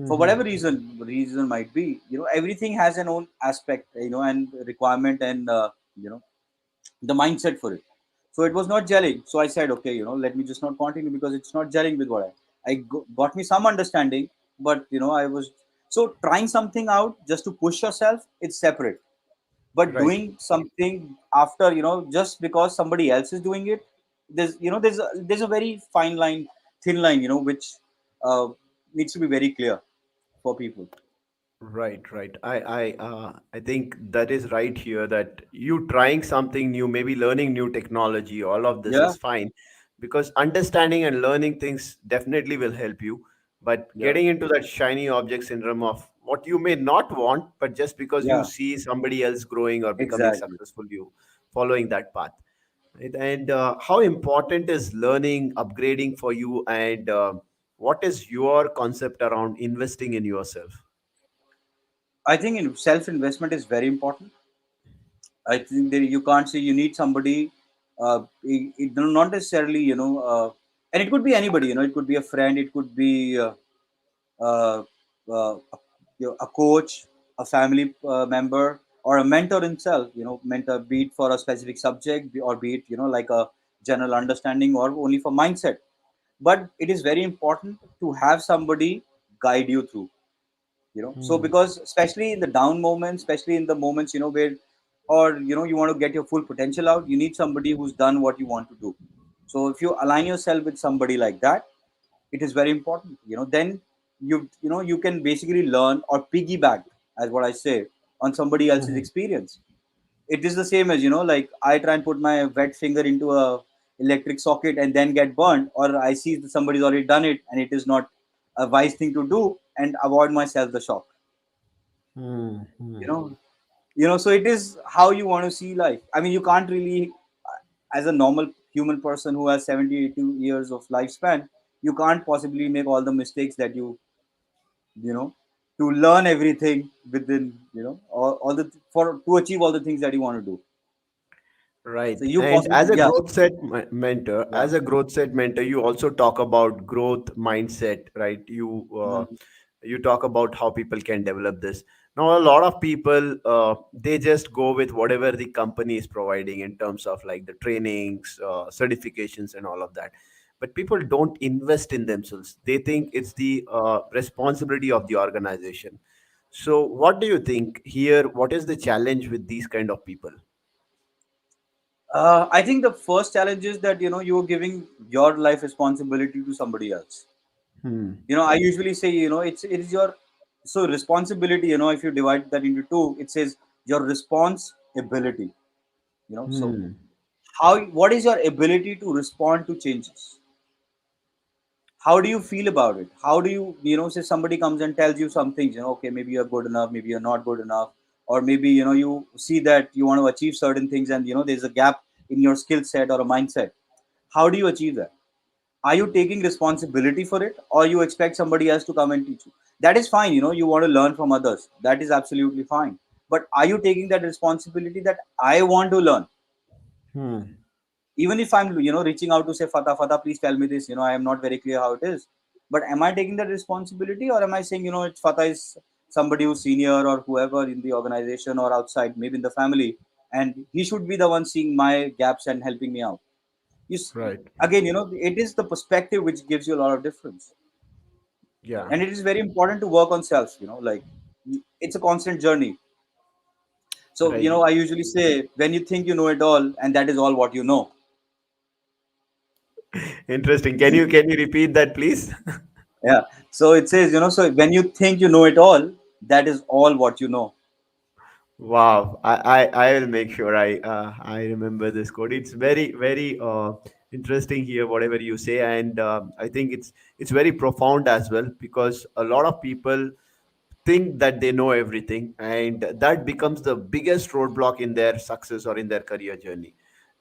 Speaker 2: for
Speaker 1: Hmm.
Speaker 2: whatever reason might be. Everything has an own aspect, and requirement, and the mindset for it. So it was not gelling. So I said, okay, let me just not continue because it's not gelling with what got me some understanding, but I was so trying something out just to push yourself. It's separate, but
Speaker 1: Right.
Speaker 2: doing something after, just because somebody else is doing it, there's a very fine line, thin line, which uh, needs to be very clear for people.
Speaker 1: Right, right. I think that is right here that you trying something new, maybe learning new technology, all of this
Speaker 2: Yeah.
Speaker 1: is fine because understanding and learning things definitely will help you. But
Speaker 2: Yeah.
Speaker 1: getting into that shiny object syndrome of what you may not want, but just because you
Speaker 2: Yeah.
Speaker 1: see somebody else growing or becoming
Speaker 2: Exactly.
Speaker 1: successful, you following that path. Right? And how important is learning, upgrading for you, and what is your concept around investing in yourself?
Speaker 2: I think in self investment is very important. I think that you can't say you need somebody. Not necessarily, and it could be anybody. It could be a friend. It could be uh, a coach, a family member, or a mentor himself, mentor, be it for a specific subject, or be it, like a general understanding, or only for mindset. But it is very important to have somebody guide you through, so
Speaker 1: Hmm.
Speaker 2: because especially in the down moments, especially in the moments, where, or you want to get your full potential out, you need somebody who's done what you want to do. So if you align yourself with somebody like that, it is very important, then you can basically learn or piggyback, as what I say, on somebody else's
Speaker 1: Mhm.
Speaker 2: experience. It is the same as, like I try and put my wet finger into a electric socket and then get burned, or I see that somebody's already done it and it is not a wise thing to do, and avoid myself the shock.
Speaker 1: Hmm.
Speaker 2: you
Speaker 1: Hmm.
Speaker 2: know so it is how you want to see life. I mean, you can't really, as a normal human person who has 70, 80 years of lifespan, you can't possibly make all the mistakes that you know to learn everything within, all the for to achieve all the things that you want to do. So
Speaker 1: Right.
Speaker 2: you
Speaker 1: And
Speaker 2: possibly,
Speaker 1: as a
Speaker 2: yeah,
Speaker 1: growth set mentor,
Speaker 2: yeah,
Speaker 1: you also talk about growth mindset, right?
Speaker 2: mhm,
Speaker 1: You talk about how people can develop this. Now, a lot of people they just go with whatever the company is providing in terms of like the trainings, certifications, and all of that. But people don't invest in themselves. They think it's the responsibility of the organization. So, what do you think here? What is the challenge with these kind of people?
Speaker 2: I think the first challenge is that you're giving your life responsibility to somebody else.
Speaker 1: Hmm.
Speaker 2: I usually say, it is your, so responsibility, if you divide that into two, it says your response ability. So
Speaker 1: Hmm.
Speaker 2: what is your ability to respond to changes? How do you feel about it? How do you, say somebody comes and tells you some things, okay, maybe you're good enough, maybe you're not good enough, or maybe, you see that you want to achieve certain things, and there's a gap in your skill set or a mindset. How do you achieve that? Are you taking responsibility for it, or you expect somebody else to come and teach you? That is fine, you want to learn from others, that is absolutely fine. But are you taking that responsibility that I want to learn?
Speaker 1: Hmm.
Speaker 2: Even if I'm, reaching out to say, Fatah, please tell me this, I am not very clear how it is. But am I taking that responsibility, or am I saying, it's Fatah is somebody who's senior or whoever in the organization or outside, maybe in the family, and he should be the one seeing my gaps and helping me out?
Speaker 1: Right.
Speaker 2: Again, it is the perspective which gives you a lot of difference.
Speaker 1: Yeah.
Speaker 2: And it is very important to work on self, like it's a constant journey. So
Speaker 1: Right.
Speaker 2: I usually say, when you think you know it all and that is all what you know.
Speaker 1: Interesting. Can you repeat that, please?
Speaker 2: Yeah. So it says, so when you think you know it all, that is all what you know.
Speaker 1: Wow. I will make sure I remember this quote. It's very interesting here, whatever you say, and I think it's very profound as well because a lot of people think that they know everything, and that becomes the biggest roadblock in their success or in their career journey.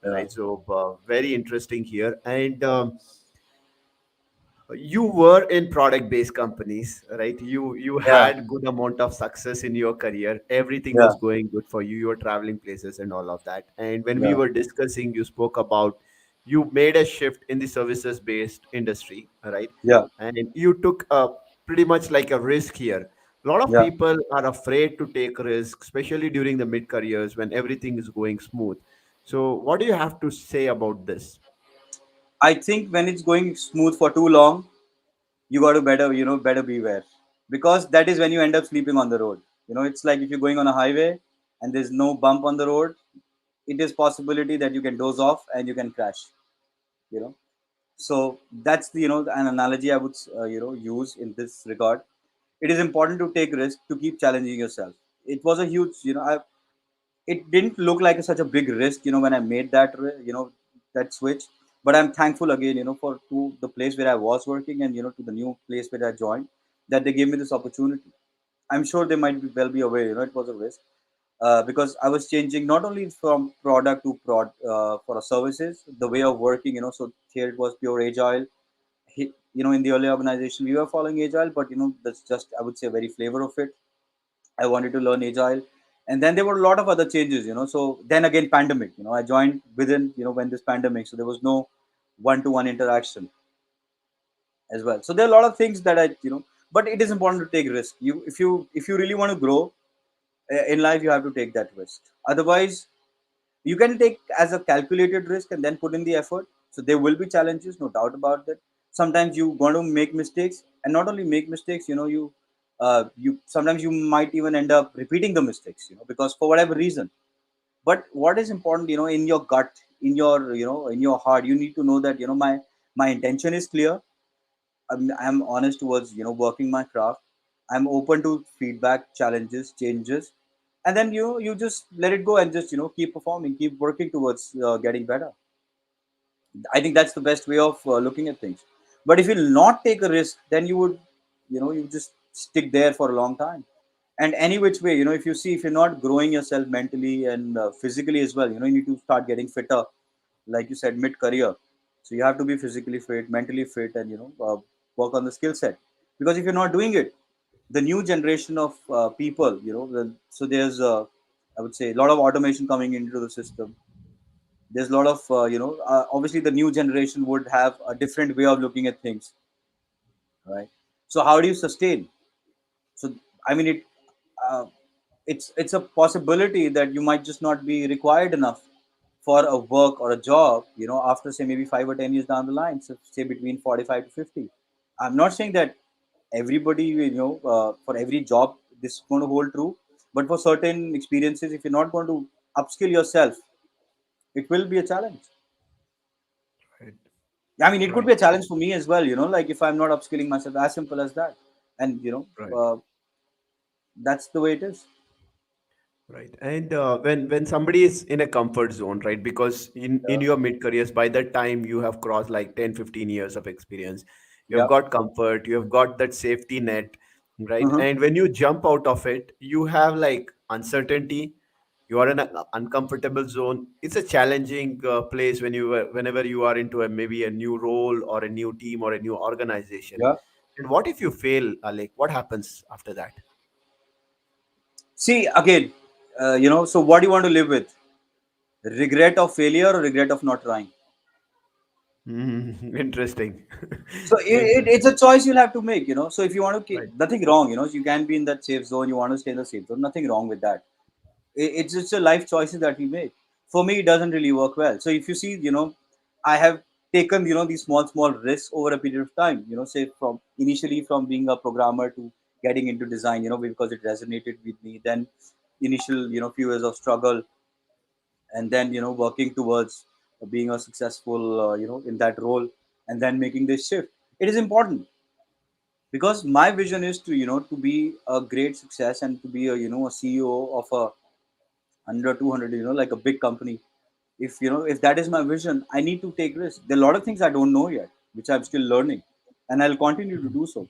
Speaker 2: Yeah.
Speaker 1: Right. So very interesting here, and. You were in product based companies, right? You
Speaker 2: Yeah.
Speaker 1: had good amount of success in your career, everything
Speaker 2: Yeah.
Speaker 1: was going good for you, you were traveling places and all of that. And when we
Speaker 2: Yeah.
Speaker 1: were discussing, you spoke about you made a shift in the services based industry, right?
Speaker 2: Yeah.
Speaker 1: And you took a pretty much like a risk here. A lot of
Speaker 2: Yeah.
Speaker 1: people are afraid to take risks, especially during the mid careers when everything is going smooth. So what do you have to say about this?
Speaker 2: I think when it's going smooth for too long, you got to better beware, because that is when you end up sleeping on the road. It's like if you're going on a highway and there's no bump on the road, it is possibility that you can doze off and you can crash. You know, so that's the an analogy I would use in this regard. It is important to take risk, to keep challenging yourself. It was a huge, it didn't look like such a big risk, when I made that that switch. But I'm thankful again, for to the place where I was working, and to the new place where I joined, that they gave me this opportunity. I'm sure they might be well be aware, it was a risk, because I was changing not only from product to for a services, the way of working, so here it was pure agile. In the early organization we were following agile, but that's just, I would say, a very flavor of it. I wanted to learn agile, and then there were a lot of other changes. So then again, pandemic. I joined within when this pandemic, so there was no one-to-one interaction as well. So there are a lot of things that but it is important to take risk. If you really want to grow, In life, you have to take that risk. Otherwise, you can take as a calculated risk and then put in the effort. So there will be challenges, no doubt about that. Sometimes you going to make mistakes, and not only make mistakes, you sometimes you might even end up repeating the mistakes, because for whatever reason. But what is important, in your gut, in your in your heart, you need to know that my intention is clear. I'm honest towards working my craft. I'm open to feedback, challenges, changes, and then you just let it go and just keep performing, keep working towards getting better. I think that's the best way of looking at things. But if you not take a risk, then you would you just stick there for a long time. And any which way, if you see, if you're not growing yourself mentally and physically as well, you need to start getting fitter, like you said, mid career. So you have to be physically fit, mentally fit, and work on the skill set. Because if you're not doing it, the new generation of people, so there's I would say a lot of automation coming into the system. There's a lot of obviously the new generation would have a different way of looking at things, right? So how do you sustain? So I mean, uh, it's a possibility that you might just not be required enough for a work or a job, after say maybe 5 or 10 years down the line. So say between 45 to 50. I'm not saying that everybody, for every job this is going to hold true, but for certain experiences, if you're not going to upskill yourself, it will be a challenge.
Speaker 1: Right.
Speaker 2: I mean, it could
Speaker 1: Right.
Speaker 2: be a challenge for me as well, like if I'm not upskilling myself, as simple as that. And
Speaker 1: Right.
Speaker 2: that's the way it is.
Speaker 1: Right. And when somebody is in a comfort zone, right? Because in
Speaker 2: Yeah.
Speaker 1: your mid careers, by that time you have crossed like 10, 15 years of experience. You have
Speaker 2: Yeah.
Speaker 1: got comfort, you have got that safety net, right?
Speaker 2: Uh-huh.
Speaker 1: And when you jump out of it, you have like uncertainty. You are in an uncomfortable zone. It's a challenging place whenever you are into a maybe a new role or a new team or a new organization.
Speaker 2: Yeah.
Speaker 1: And what if you fail, Alec? What happens after that?
Speaker 2: See, again, so what do you want to live with? Regret of failure or regret of not trying?
Speaker 1: Interesting.
Speaker 2: So it's a
Speaker 1: Interesting.
Speaker 2: choice you'll have to make, So if you want to keep
Speaker 1: Right.
Speaker 2: nothing wrong, you can be in that safe zone. You want to stay in the safe zone. Nothing wrong with that. It's just a life choices that we make. For me, it doesn't really work well. So if you see, I have taken these small risks over a period of time. Say from initially from being a programmer to getting into design. Because it resonated with me. Then initial few years of struggle, and then working towards being a successful in that role, and then making this shift. It is important because my vision is to to be a great success and to be a CEO of a 100 200, like a big company. If that is my vision, I need to take risks. There are a lot of things I don't know yet, which I'm still learning, and I'll continue to do so,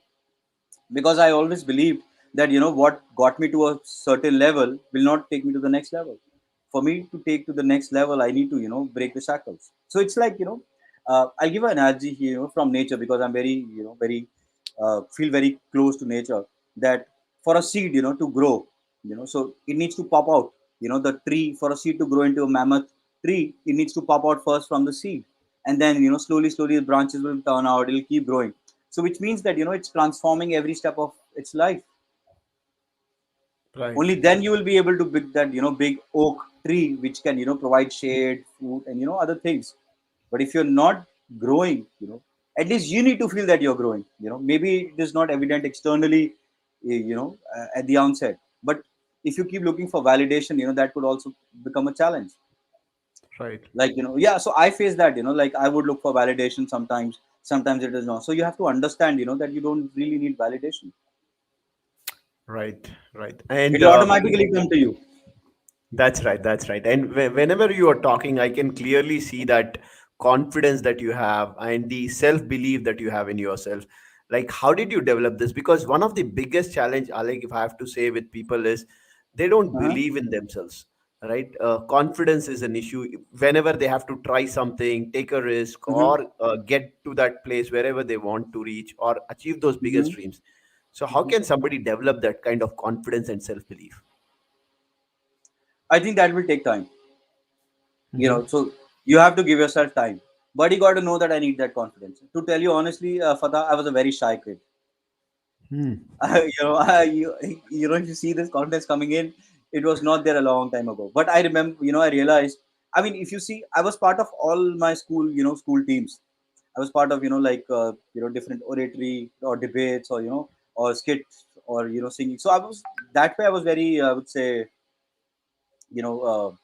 Speaker 2: because I always believed that what got me to a certain level will not take me to the next level. For me to take to the next level, I need to break the shackles. So it's like I'll give an analogy here, from nature, because I'm very very feel very close to nature. That for a seed to grow, so it needs to pop out. The tree, for a seed to grow into a mammoth tree, it needs to pop out first from the seed, and then slowly the branches will turn out. It'll keep growing. So which means that it's transforming every step of its life.
Speaker 1: Right.
Speaker 2: Only then you will be able to build that big oak tree, which can provide shade, food, and other things. But if you're not growing, at least you need to feel that you're growing. Maybe it is not evident externally, at the onset. But if you keep looking for validation, that could also become a challenge.
Speaker 1: Right.
Speaker 2: Like yeah, so I face that. Like I would look for validation sometimes. Sometimes it is not. So you have to understand that you don't really need validation.
Speaker 1: Right. Right.
Speaker 2: It
Speaker 1: And
Speaker 2: will automatically come to you.
Speaker 1: that's right. That's right. And whenever you are talking, I can clearly see that confidence that you have and the self belief that you have in yourself. Like, how did you develop this? Because one of the biggest challenge, Alec, if I have to say with people is they don't
Speaker 2: Uh-huh.
Speaker 1: believe in themselves. Right. Confidence is an issue whenever they have to try something, take a risk,
Speaker 2: Mm-hmm.
Speaker 1: or get to that place wherever they want to reach or achieve those biggest
Speaker 2: Mm-hmm.
Speaker 1: dreams. So, how can somebody develop that kind of confidence and self belief?
Speaker 2: I think that will take time.
Speaker 1: Hmm.
Speaker 2: So you have to give yourself time. But you got to know that I need that confidence. To tell you honestly, Fatah, I was a very shy kid.
Speaker 1: Hmm.
Speaker 2: You know, if you see this confidence coming in, It was not there a long time ago. But I remember, I realized. I mean, if you see, I was part of all my school, school teams. I was part of, like, different oratory or debates, or or skits, or singing. So I was that way. I was very, I would say, you know,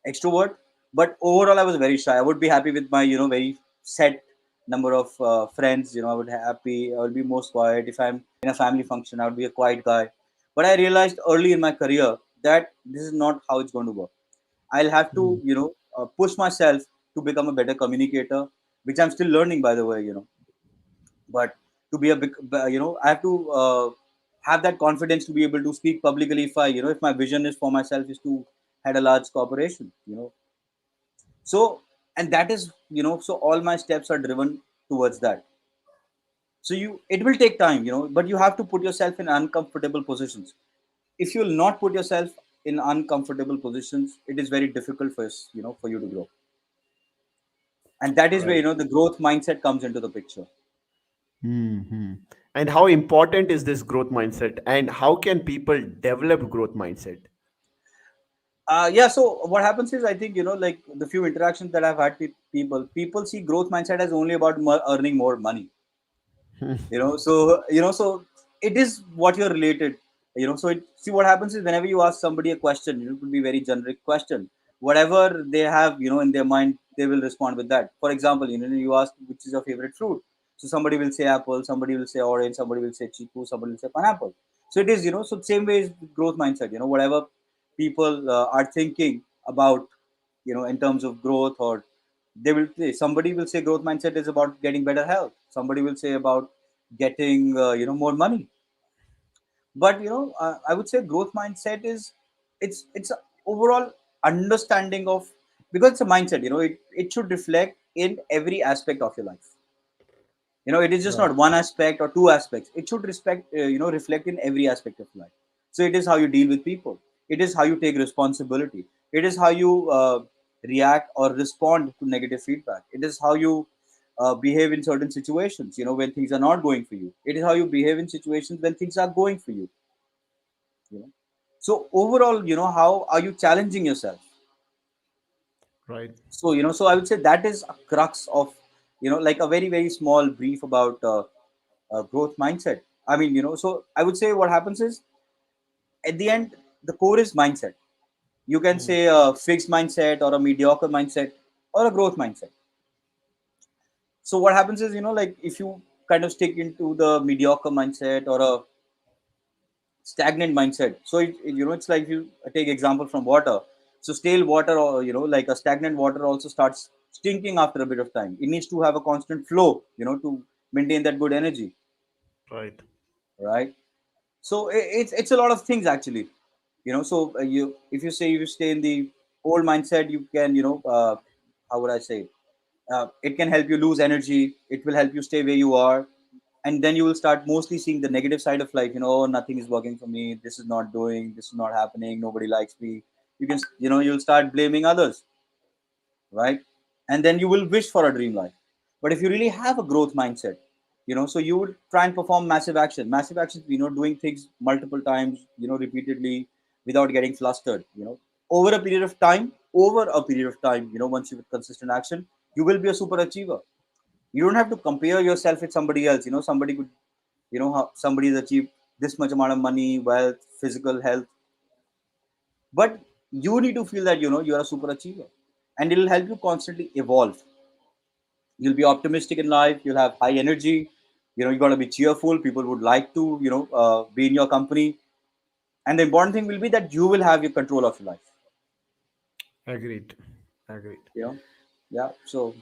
Speaker 2: extrovert. But overall, I was very shy. I would be happy with my, very set number of friends. I would happy. I would be most quiet. If I'm in a family function, I would be a quiet guy. But I realized early in my career that this is not how it's going to work. I'll have to, push myself to become a better communicator, which I'm still learning, by the way. But to be a big, I have to have that confidence to be able to speak publicly. If I, if my vision is for myself is to head a large corporation. So, and that is, so all my steps are driven towards that. So it will take time, but you have to put yourself in uncomfortable positions. If you will not put yourself in uncomfortable positions, it is very difficult for us, for you to grow. And that is where,
Speaker 1: Right.
Speaker 2: the growth mindset comes into the picture.
Speaker 1: Hmm. And how important is this growth mindset? And how can people develop growth mindset?
Speaker 2: Yeah, so what happens is, I think, like the few interactions that I've had with people see growth mindset as only about earning more money. So it is what you're related. So see, what happens is, whenever you ask somebody a question, it could be very generic question. Whatever they have, in their mind, they will respond with that. For example, you ask which is your favorite fruit. So somebody will say apple, somebody will say orange, somebody will say chiku, somebody will say pineapple. So it is, so same way is with growth mindset. Whatever people are thinking about, in terms of growth, or they will say, somebody will say growth mindset is about getting better health, somebody will say about getting, more money. But I would say growth mindset is, it's a overall understanding of, because it's a mindset, it should reflect in every aspect of your life. It is just
Speaker 1: Right.
Speaker 2: not one aspect or two aspects. It should reflect in every aspect of life. So it is how you deal with people, it is how you take responsibility, it is how you react or respond to negative feedback, it is how you behave in certain situations, when things are not going for you, it is how you behave in situations when things are going for you know so overall, how are you challenging yourself?
Speaker 1: Right.
Speaker 2: So I would say that is a crux of, like a very, very small brief about growth mindset. I mean, so I would say what happens is, at the end, the core is mindset. You can
Speaker 1: Hmm.
Speaker 2: say a fixed mindset, or a mediocre mindset, or a growth mindset. So what happens is, like if you kind of stick into the mediocre mindset or a stagnant mindset. So it's like, you take example from water. So stale water, or like a stagnant water, also starts stinking after a bit of time. It needs to have a constant flow, to maintain that good energy,
Speaker 1: Right.
Speaker 2: right? So it's a lot of things actually. So you if you say you stay in the old mindset, you can, how would I say, it can help you lose energy, it will help you stay where you are. And then you will start mostly seeing the negative side of life. Oh, nothing is working for me, this is not happening, nobody likes me. You'll start blaming others, right? And then you will wish for a dream life. But if you really have a growth mindset, so you would try and perform massive actions, doing things multiple times, repeatedly, without getting flustered. Over a period of time, once you have consistent action, you will be a super achiever. You don't have to compare yourself with somebody else. Somebody could, how somebody has achieved this much amount of money, wealth, physical health. But you need to feel that, you are a super achiever, and it will help you constantly evolve. You'll be optimistic in life, you'll have high energy, you got to be cheerful, people would like to, be in your company. And the important thing will be that you will have your control of your life.
Speaker 1: Agreed. Agreed.
Speaker 2: you know yeah, so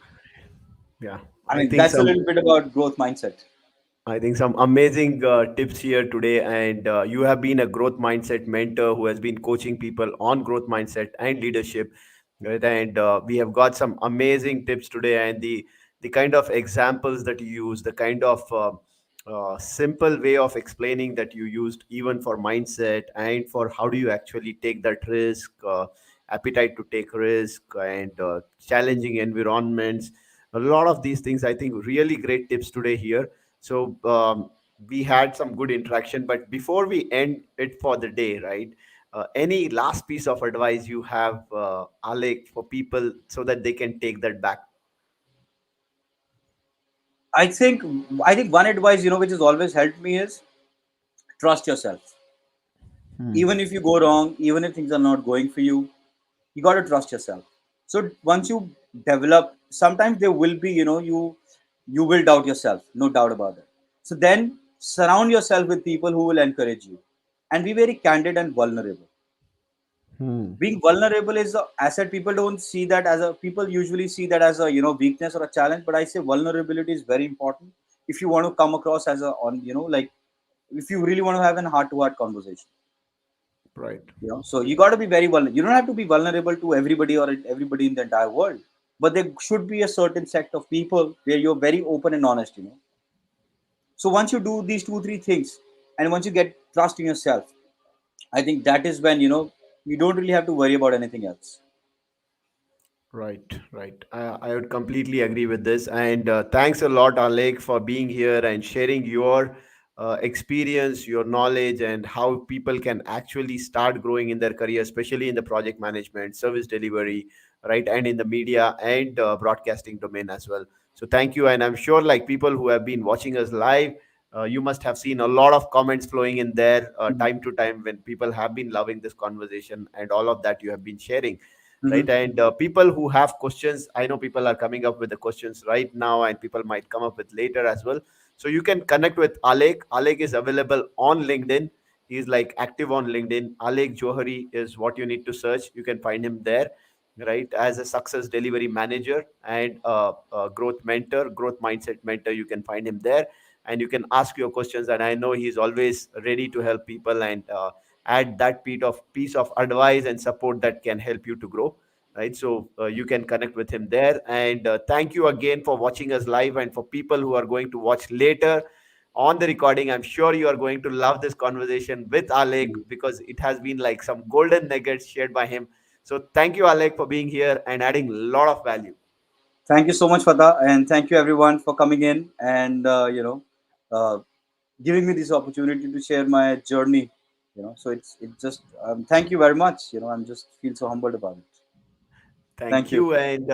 Speaker 1: Yeah.
Speaker 2: I
Speaker 1: I
Speaker 2: mean,
Speaker 1: think
Speaker 2: that's a
Speaker 1: some
Speaker 2: little bit about growth mindset.
Speaker 1: I think some amazing tips here today, and you have been a growth mindset mentor who has been coaching people on growth mindset and leadership, right? And we have got some amazing tips today, and the kind of examples that you use, the kind of simple way of explaining that you used, even for mindset and for how do you actually take that risk, appetite to take risk, and challenging environments. A lot of these things, I think, really great tips today here. So we had some good interaction, but before we end it for the day, right? Any last piece of advice you have, Alek, for people so that they can take that back?
Speaker 2: I think I think one advice, which has always helped me is trust yourself. Even if you go wrong, even if things are not going for you, you got to trust yourself. So once you develop, sometimes there will be, you will doubt yourself, no doubt about it. So then surround yourself with people who will encourage you, and be very candid and vulnerable.
Speaker 1: Hmm.
Speaker 2: Being vulnerable is a asset. People don't see that as a, people usually see that as a, weakness or a challenge, but I say vulnerability is very important if you want to come across as a, on, like, if you really want to have a heart to heart conversation.
Speaker 1: Right.
Speaker 2: So you got to be very vulnerable. You don't have to be vulnerable to everybody or everybody in the entire world, but there should be a certain sect of people where you're very open and honest. So once you do these two three things, and once you get trust in yourself, I think that is when, you don't really have to worry about anything else.
Speaker 1: Right, right. I would completely agree with this. And thanks a lot, Alek, for being here and sharing your experience, your knowledge, and how people can actually start growing in their career, especially in the project management, service delivery, right, and in the media and broadcasting domain as well. So thank you. And I'm sure, like people who have been watching us live, you must have seen a lot of comments flowing in there
Speaker 2: Mhm.
Speaker 1: time to time when people have been loving this conversation and all of that you have been sharing, right?
Speaker 2: Mhm.
Speaker 1: And people who have questions, I know people are coming up with the questions right now, and people might come up with later as well. So you can connect with Alek. Alek is available on LinkedIn. He's like active on LinkedIn. Alek Johari is what you need to search. You can find him there, right? As a success delivery manager and a growth mentor, growth mindset mentor. You can find him there, and you can ask your questions, and I know he's always ready to help people and add that piece of advice and support that can help you to grow, right? So you can connect with him there. And thank you again for watching us live, and for people who are going to watch later on the recording, I'm sure you are going to love this conversation with Alek,
Speaker 2: Mhm.
Speaker 1: because it has been like some golden nuggets shared by him. So thank you, Alek, for being here and adding a lot of value.
Speaker 2: Thank you so much, Fatah, and thank you everyone for coming in and uh, giving me this opportunity to share my journey. So it just thank you very much. I'm just feel so humbled about it. Thank
Speaker 1: Thank
Speaker 2: you.
Speaker 1: you. And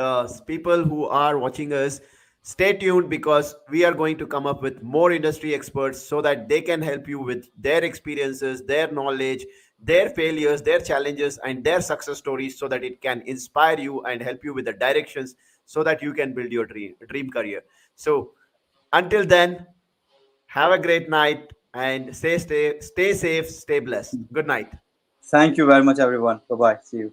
Speaker 1: people who are watching us, stay tuned, because we are going to come up with more industry experts so that they can help you with their experiences, their knowledge, their failures, their challenges, and their success stories, so that it can inspire you and help you with the directions so that you can build your dream career. So until then, have a great night and stay safe, stay blessed. Good night.
Speaker 2: Thank you very much, everyone. Bye bye. See you.